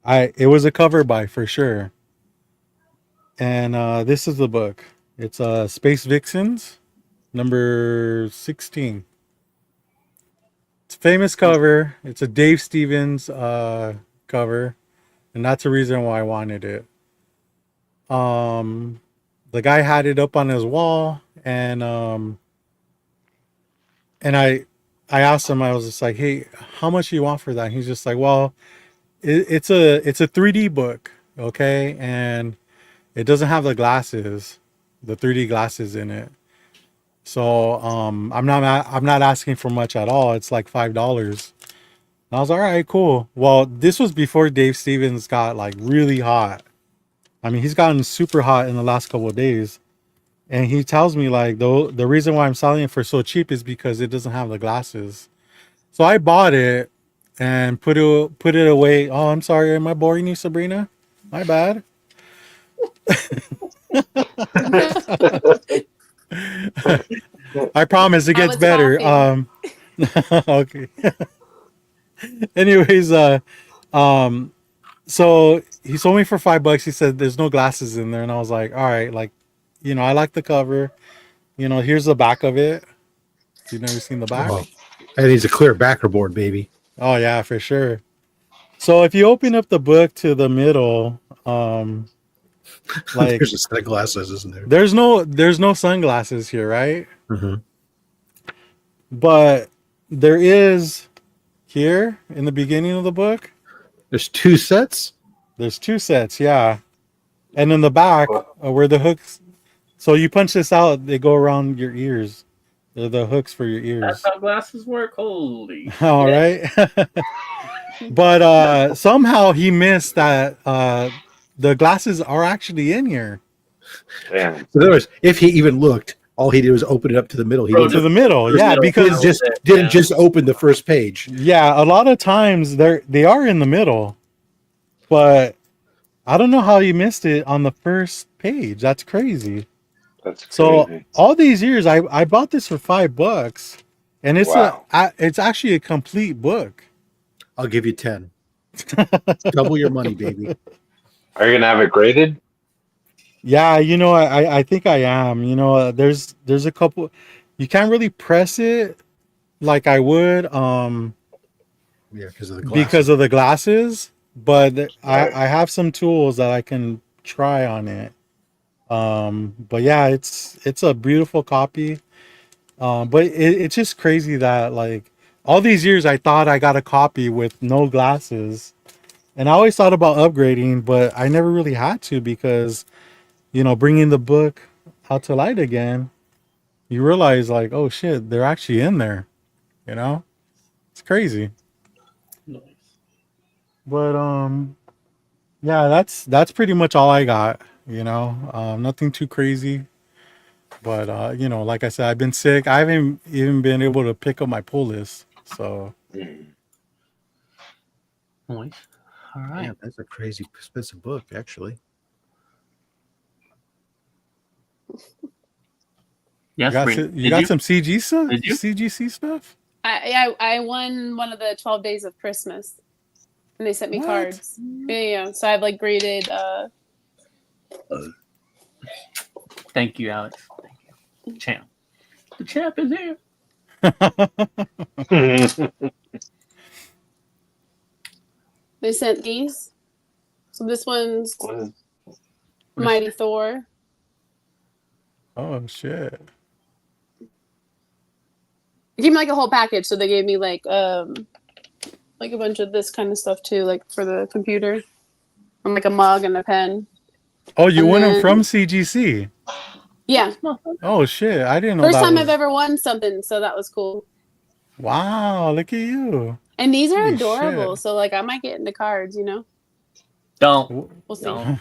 it was a cover buy for sure. And this is the book. It's Space Vixens, number 16. It's a famous cover. It's a Dave Stevens cover, and that's the reason why I wanted it. The guy had it up on his wall, and I asked him, I was just like, hey, how much do you want for that? And he's just like, well, it's a 3D book, okay, and it doesn't have the 3D glasses in it. So I'm not asking for much at all. It's like $5. And I was all right, cool. Well, this was before Dave Stevens got like really hot. I mean, he's gotten super hot in the last couple of days. And he tells me like the reason why I'm selling it for so cheap is because it doesn't have the glasses. So I bought it and put it away. Oh, I'm sorry, am I boring you, Sabrina? My bad. I promise it gets better. Okay. Anyways, so he sold me for $5. He said there's no glasses in there, and I was like, all right, like, I like the cover. Here's the back of it. You've never seen the back? Oh, that needs a clear backer board, baby. Oh yeah, for sure. So if you open up the book to the middle, like there's a set of glasses, isn't there? There's no sunglasses here, right? Mm-hmm. But there is here in the beginning of the book. There's two sets. There's two sets, yeah. And in the back, where the hooks. So you punch this out, they go around your ears. They're the hooks for your ears. That's how glasses work. Holy. All right. But somehow he missed that the glasses are actually in here. Yeah. So in other words, if he even looked, all he did was open it up to the middle. He To the middle, yeah, because didn't just open the first page. Yeah, a lot of times they are in the middle, but I don't know how he missed it on the first page. That's crazy. That's crazy. So all these years, I bought this for $5, and it's Wow. it's actually a complete book. I'll give you 10. Double your money, baby. Are you gonna have it graded? Yeah, I think I am. There's a couple. You can't really press it like I would. Yeah, Because of the glasses. But I have some tools that I can try on it. But yeah, it's a beautiful copy. But it's just crazy that like all these years I thought I got a copy with no glasses, and I always thought about upgrading, but I never really had to because, bringing the book out to light again, you realize like, oh shit, they're actually in there. It's crazy. Nice. But yeah, that's pretty much all I got. Nothing too crazy. But like I said, I've been sick. I haven't even been able to pick up my pull list. So Nice. All right. Yeah, that's a crazy expensive book, actually. Yes, you got some CG stuff? Did you? CGC stuff? I won one of the 12 days of Christmas, and they sent me cards. Yeah. So I've like graded. Thank you, Alex. Thank you, champ. The champ is here. They sent these. So this one's What is- Mighty Thor. Oh shit. They gave me like a whole package, so they gave me like a bunch of this kind of stuff too, like for the computer, and like a mug and a pen. Oh, you And won them then- from CGC. Yeah, Oh shit, I didn't know first that time was... I've ever won something, so that was cool. Wow, look at you. And these are Holy adorable, shit. so like I might get into cards, Don't. We'll see. Don't.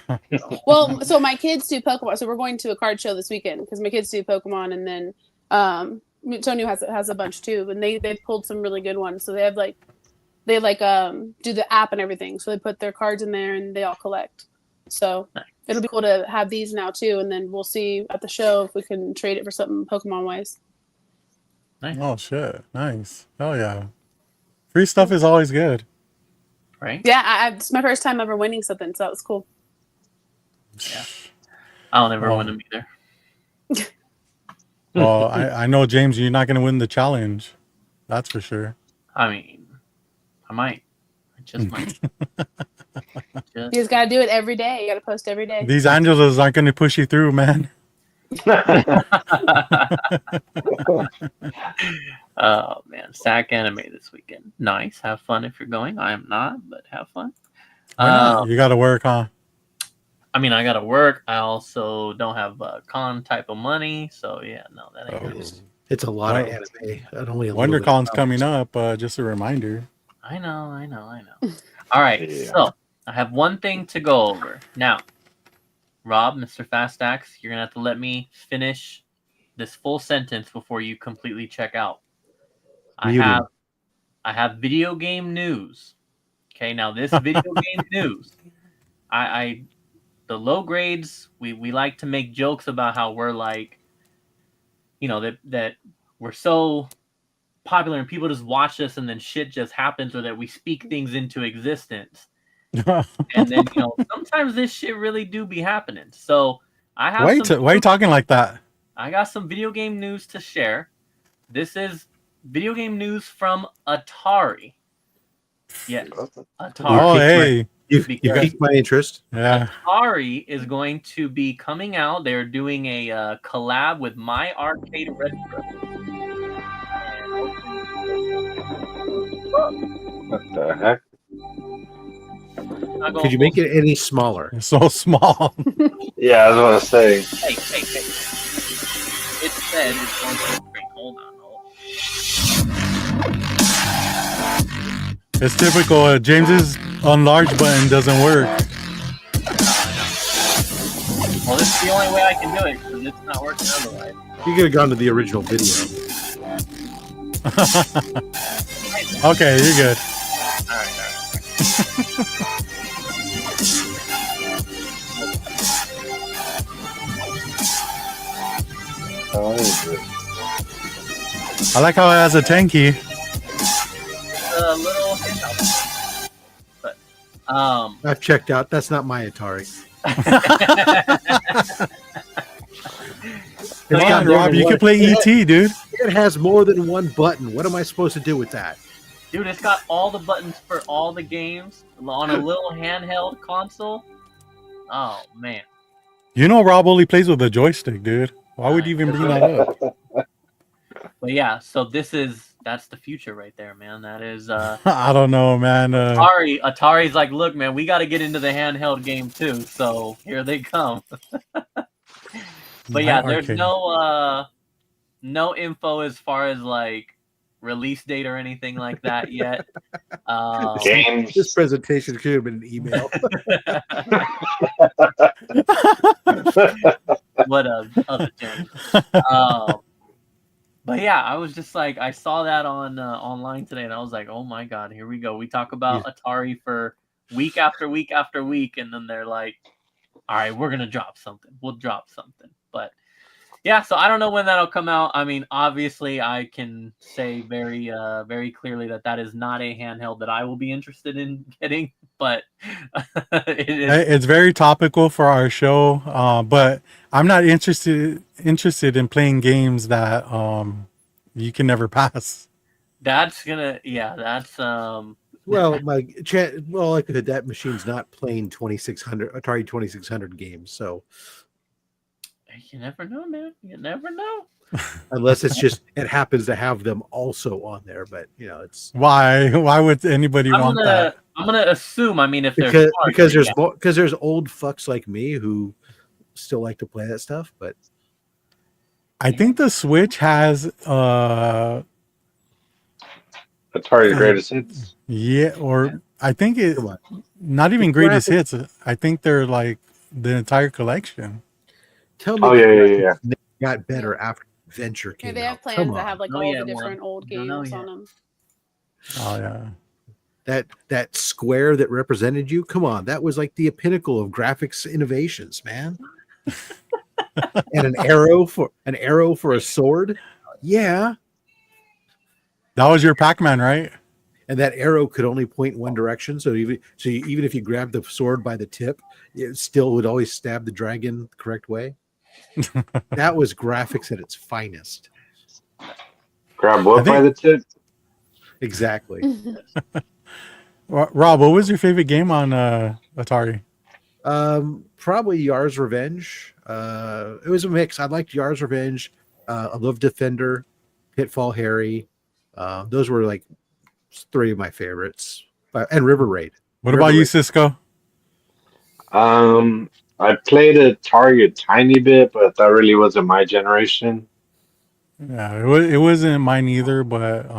Well, so my kids do Pokemon, so we're going to a card show this weekend because my kids do Pokemon, and then Tonio has a bunch too, and they pulled some really good ones. So they have do the app and everything, so they put their cards in there and they all collect. So Nice. it'll be cool to have these now too, and then we'll see at the show if we can trade it for something Pokemon wise. Nice. Oh shit, nice. Oh yeah. Free stuff is always good. Right? Yeah, it's my first time ever winning something, so that was cool. Yeah. I'll never Oh. win them either. Well, I know, James, you're not gonna win the challenge. That's for sure. I mean, I might. I just might. You just gotta do it every day. You gotta post every day. These Angelos aren't gonna push you through, man. Oh man, SAC anime this weekend. Nice. Have fun if you're going. I am not, but have fun. Why not? You gotta work, huh? I mean, I gotta work. I also don't have con type of money, so yeah, no, that ain't good. It's a lot of Well, anime. And only a little bit of WonderCon's comics. coming up. Just a reminder. I know. All right, Yeah. so I have one thing to go over now. Rob, Mr. Fast Axe, you're gonna have to let me finish this full sentence before you completely check out. I Muted. have video game news. Okay, now this video game news, the low grades, we like to make jokes about how we're like, that we're so popular and people just watch us and then shit just happens, or that we speak things into existence. And then sometimes this shit really do be happening. So I have Why are you talking like that? I got some video game news to share. This is video game news from Atari. Yes, Atari. Oh, hey. You Because- piqued my interest. Yeah. Atari is going to be coming out. They're doing a collab with My Arcade Retro. What the heck? Could you make it any smaller? It's so small. Yeah, I was gonna say. Hey. It said it's going to... Hold on. It's typical. James's enlarge button doesn't work. Well, this is the only way I can do it, because it's not working otherwise. You could have gone to the original video. Okay, you're good. All right. Oh, what is it? I like how it has a 10 key. A little handout. But, I've checked out. That's not my Atari. Come got on, more Rob, than you one. can play ET, dude. It has more than one button. What am I supposed to do with that? dude, it's got all the buttons for all the games on a little handheld console. Oh, man. You know Rob only plays with a joystick, dude. Why would you even bring that up? But yeah, so that's the future right there, man. That is I don't know, man. Atari's like, look, man, we got to get into the handheld game too. So here they come. But yeah, there's no info as far as like release date or anything like that yet. Games. This presentation could have been an email. What other James? But yeah, I was just like, I saw that on online today, and I was like, oh my god, here we go. We talk about Atari for week after week after week, and then they're like, all right, we're gonna drop something. We'll drop something. But Yeah, so I don't know when that'll come out. I mean, obviously, I can say very clearly that is not a handheld that I will be interested in getting, but it is. It's very topical for our show, but I'm not interested in playing games that you can never pass. That's gonna, Well, well, likelihood that machine's not playing 2600 Atari 2600 games, so you never know, man. You never know. unless it's just it happens to have them also on there, but it's Why would anybody want that? I'm gonna assume. I mean, if because there's old fucks like me who still like to play that stuff, but I think the Switch has Atari Greatest Hits. yeah, or I think it come on. not even greatest hits. I think they're like the entire collection. Tell me Oh, the yeah. graphics got better after Venture Yeah, came they have out. plans Come that on. have like Oh, all yeah, the different more. old Don't know games yet. on them. Oh yeah. That square that represented you, come on, that was like the pinnacle of graphics innovations, man. And an arrow for a sword. Yeah. That was your Pac-Man, right? And that arrow could only point one direction. So even if you grabbed the sword by the tip, it still would always stab the dragon the correct way. That was graphics at its finest. Grab what by the tip? Exactly. Rob, what was your favorite game on Atari? Probably Yar's Revenge. It was a mix. I liked Yar's Revenge. I loved Defender, Pitfall Harry. Those were like three of my favorites. And River Raid. What about you, Cisco? I played Atari a tiny bit, but that really wasn't my generation. Yeah, it wasn't mine either, but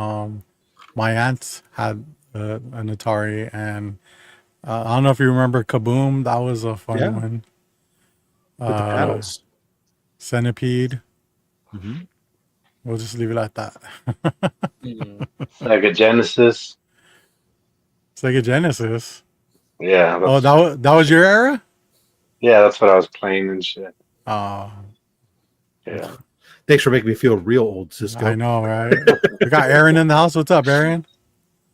my aunts had an Atari, and I don't know if you remember Kaboom. That was a fun one. With the paddles. Centipede. Mm-hmm. We'll just leave it at that. Sega Genesis. Sega Genesis. Yeah. Oh, that was your era? Yeah, that's what I was playing and shit. Oh, yeah. Thanks for making me feel real old, Cisco. I know, right? We got Aaron in the house. What's up, Aaron?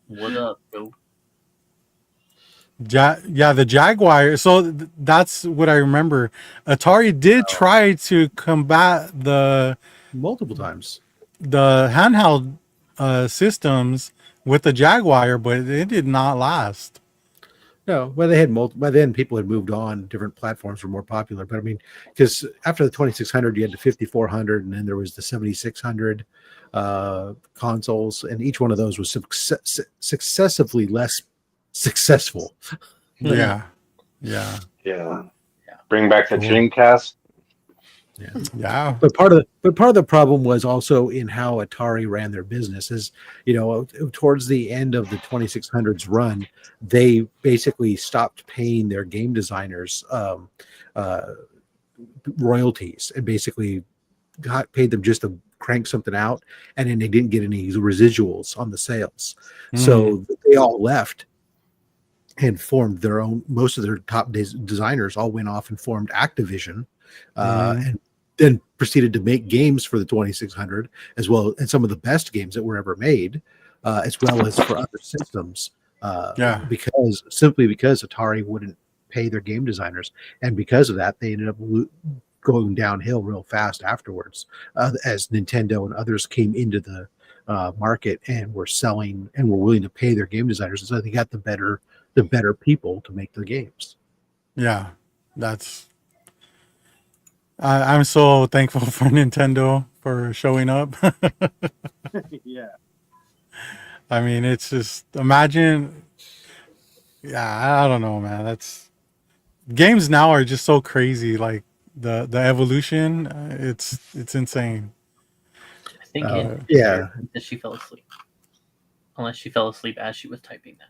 What up, bro? Yeah, the Jaguar. So that's what I remember. Atari did try to combat multiple times the handheld systems with the Jaguar, but it did not last. No, well, they had by then people had moved on. Different platforms were more popular. But I mean, because after the 2600, you had the 5400, and then there was the 7600 consoles, and each one of those was successively less successful. Yeah. Bring back the Dreamcast. Yeah. But part of the problem was also in how Atari ran their business. Is towards the end of the 2600s run, they basically stopped paying their game designers royalties and basically paid them just to crank something out, and then they didn't get any residuals on the sales. So they all left and formed their own. Most of their top designers all went off and formed Activision, and then proceeded to make games for the 2600 as well, and some of the best games that were ever made, as well as for other systems. Because Atari wouldn't pay their game designers, and because of that, they ended up going downhill real fast afterwards, as Nintendo and others came into the market and were selling and were willing to pay their game designers, and so they got the better people to make the games. Yeah, I'm so thankful for Nintendo for showing up. Yeah. I mean, it's just imagine. Yeah, I don't know, man. Games now are just so crazy. Like the evolution, it's insane. I think that she fell asleep, unless she fell asleep as she was typing that.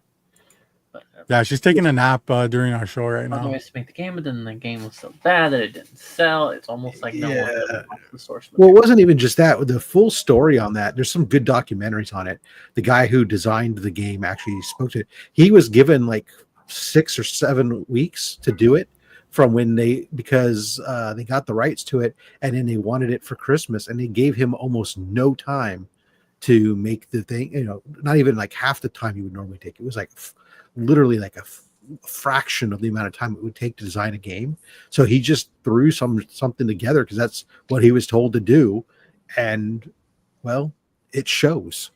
But, Yeah, she's taking a nap during our show right now. Otherwise, to make the game, but then the game was so bad that it didn't sell. It's almost like no one really watched the source Well, material. it wasn't even just that. The full story on that, there's some good documentaries on it. The guy who designed the game actually spoke to it. He was given like 6 or 7 weeks to do it, from when because they got the rights to it, and then they wanted it for Christmas, and they gave him almost no time to make the thing. Not even like half the time you would normally take. It was like literally like a fraction of the amount of time it would take to design a game. So he just threw something together because that's what he was told to do, and well, it shows.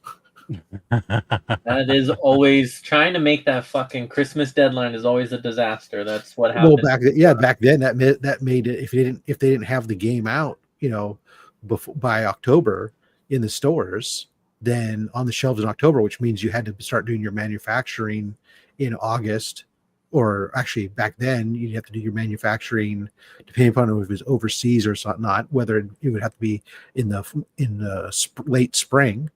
That is always trying to make that fucking Christmas deadline is always a disaster. That's what Well, happened. back then that made it, if they didn't have the game out, by October in the stores, then on the shelves in October, which means you had to start doing your manufacturing in August, or actually back then you'd have to do your manufacturing depending upon if it was overseas or not, whether it would have to be in the late spring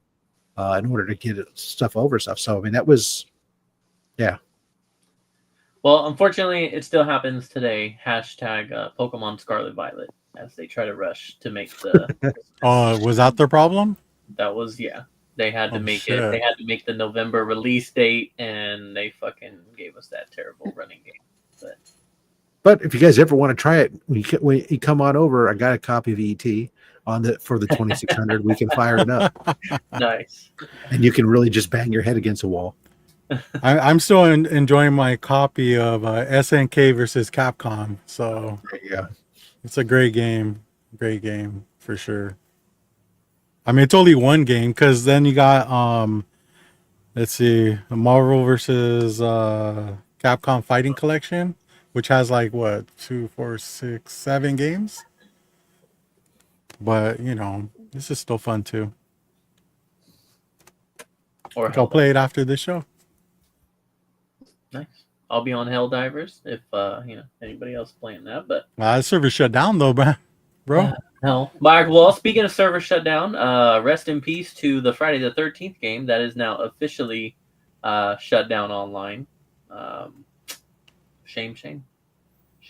in order to get stuff over stuff. So I mean that was, yeah. Well, unfortunately, it still happens today. Hashtag Pokemon Scarlet Violet as they try to rush to make the. Oh, was that their problem? That was, yeah. They had to make shit. it. They had to make the November release date, and they fucking gave us that terrible running game. But if you guys ever want to try it, when you come on over, I got a copy of ET for the 2600. We can fire it up. Nice. And you can really just bang your head against a wall. I'm still enjoying my copy of SNK versus Capcom. So yeah, it's a great game for sure. I mean, it's only one game because then you got let's see, Marvel versus Capcom Fighting Collection, which has like what 2, 4, 6, 7 games. But this is still fun too. Or I'll play it after the show. Nice. I'll be on Helldivers if anybody else playing that. But The server shut down though, bro. Hell, Mark. Well, speaking of server shutdown, rest in peace to the Friday the 13th game that is now officially shut down online. Shame.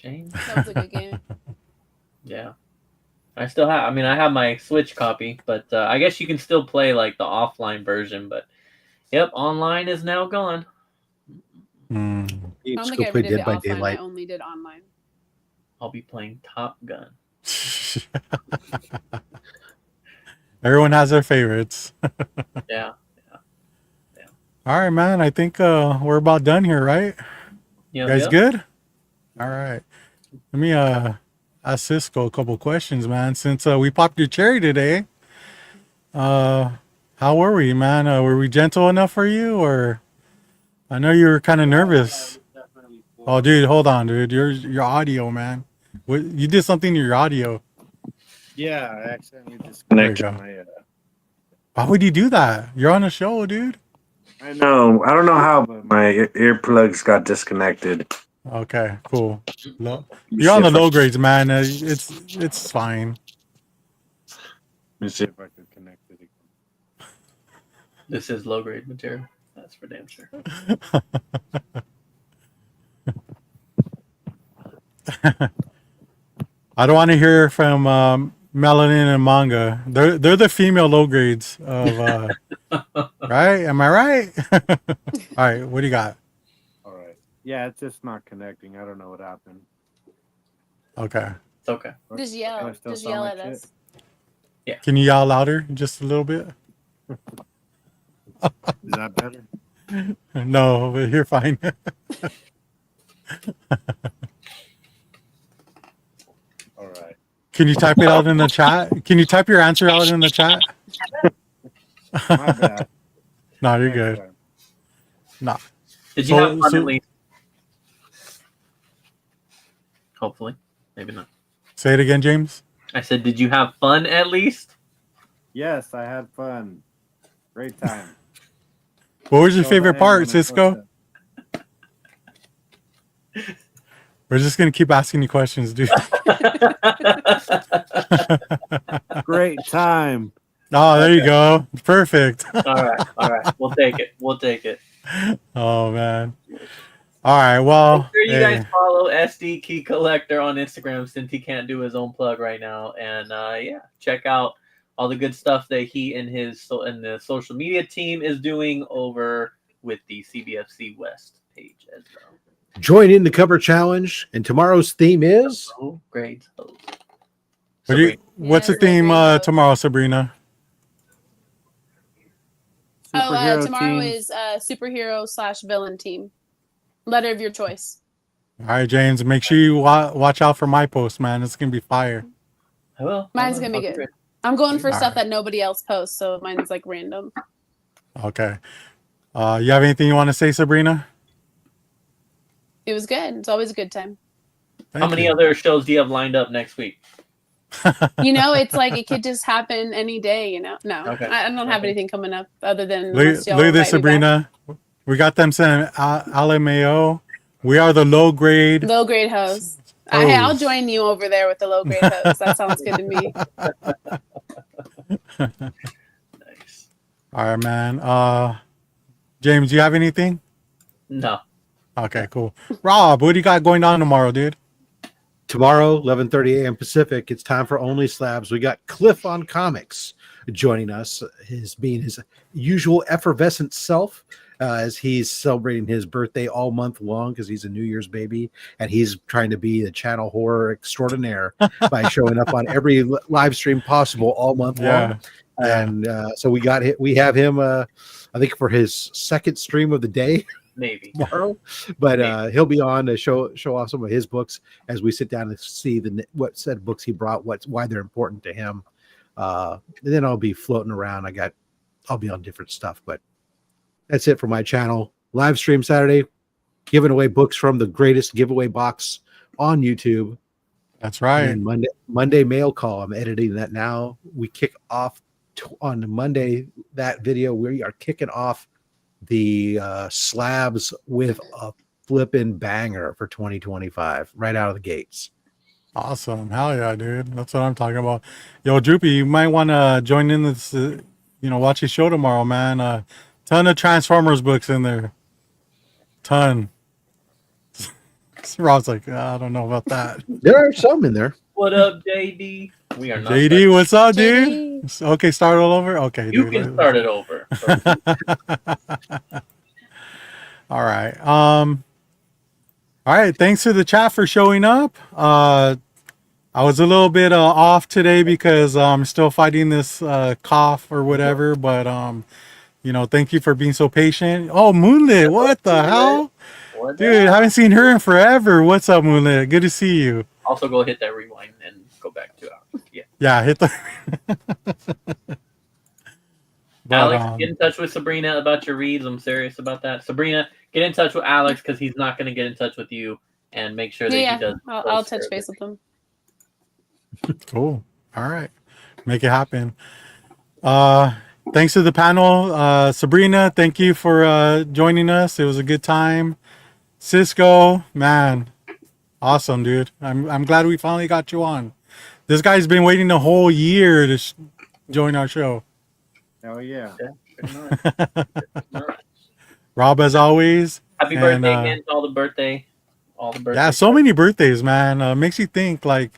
That was a good game. Yeah, I still have. I mean, I have my Switch copy, but I guess you can still play like the offline version. But yep, online is now gone. I don't think I ever did it offline. I only did online. I'll be playing Top Gun. Everyone has their favorites. Yeah. All right, man. I think we're about done here, right? You guys good? All right. Let me ask Cisco a couple questions, man. Since we popped your cherry today, how were we, man? Were we gentle enough for you, or I know you were kind of nervous. Oh, dude, hold on, dude. Your audio, man. You did something to your audio. Yeah, I accidentally disconnected my. Why would you do that? You're on a show, dude. I know. I don't know how, but my earplugs got disconnected. Okay, cool. You're on the low grades, man. It's fine. Let me see if I can connect it again. This is low grade material. That's for damn sure. I don't want to hear from Melanin and Manga. They're the female low grades of right? Am I right? All right, what do you got? All right. Yeah, it's just not connecting. I don't know what happened. Okay. It's okay. Just yell. Just yell at us. Yeah. Can you yell louder just a little bit? Is that better? No, but you're fine. All right. Can you type it out in the chat? Can you type your answer out in the chat? My bad. No, you're good. No. Did you have fun at least? Hopefully. Maybe not. Say it again, James. I said, did you have fun at least? Yes, I had fun. Great time. What was your favorite part, Cisco? We're just going to keep asking you questions, dude. Great time. Oh, there you go. Perfect. All right. We'll take it. Oh, man. All right, well. Make sure you guys follow SD Key Collector on Instagram since he can't do his own plug right now. And check out all the good stuff that he and the social media team is doing over with the CBFC West page as well. Join in the cover challenge. And tomorrow's theme is Low grades. What's the Yes, theme low grade tomorrow, Sabrina? tomorrow is superhero/villain team. Letter of your choice. All right, James, make sure you watch out for my post, man. It's going to be fire. I will. Mine's gonna be good. I'm going for All stuff right. that nobody else posts, so mine's like random. Okay. You have anything you want to say, Sabrina? It was good. It's always a good time. How many other shows do you have lined up next week? It's like it could just happen any day. No, Okay. I don't have anything coming up other than Look at this, Sabrina. We got them saying LMAO. We are the low grade. Low grade host. Hey, I'll join you over there with the low grade host. That sounds good to me. Nice. All right, man. James, do you have anything? No. Okay, cool. Rob, what do you got going on tomorrow, dude? tomorrow, 11:30 a.m. Pacific. It's time for Only Slabs. We got Cliff on Comics joining us, being his usual effervescent self. As he's celebrating his birthday all month long because he's a New Year's baby, and he's trying to be the channel horror extraordinaire by showing up on every live stream possible all month long. And so we have him, I think, for his second stream of the day. Maybe tomorrow, but he'll be on to show off some of his books as we sit down and see what said books he brought, why they're important to him. And then I'll be floating around. I'll be on different stuff, but that's it for my channel. Live stream Saturday, giving away books from the greatest giveaway box on YouTube. That's right. And Monday mail call. I'm editing that now. We kick off on Monday. That video we are kicking off the slabs with a flipping banger for 2025 right out of the gates. Awesome. Hell yeah, dude. That's what I'm talking about. Yo, Droopy, you might want to join in this, watch his show tomorrow, man. Ton of Transformers books in there. Ton. Rob's like, I don't know about that. There are some in there. What up, JD? We are not. JD, what's up, JD. dude? Okay, start all over? Okay, You dude. can start it over. All right. All right. Thanks to the chat for showing up. I was a little bit off today because I'm still fighting this cough or whatever, but thank you for being so patient. Oh, Moonlit, what the hell? Dude, I haven't seen her in forever. What's up, Moonlit? Good to see you. Also, go hit that rewind and go back to ours. Yeah, hit the. Alex, get in touch with Sabrina about your reads. I'm serious about that. Sabrina, get in touch with Alex because he's not going to get in touch with you, and make sure that he does. I'll touch base with him. Cool. All right. Make it happen. Thanks to the panel. Sabrina, thank you for joining us. It was a good time. Cisco, man, awesome, dude. I'm glad we finally got you on. This guy's been waiting a whole year to join our show. Oh yeah. Rob, as always. Happy birthday again to all the birthday. Yeah, so many birthdays, man. Makes you think like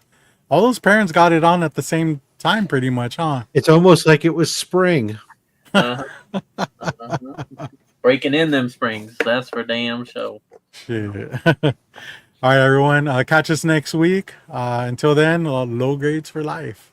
all those parents got it on at the same time, pretty much, huh? It's almost like it was spring. Breaking in them springs. That's for damn show. Shit. All right, everyone. Catch us next week. Until then, low grades for life.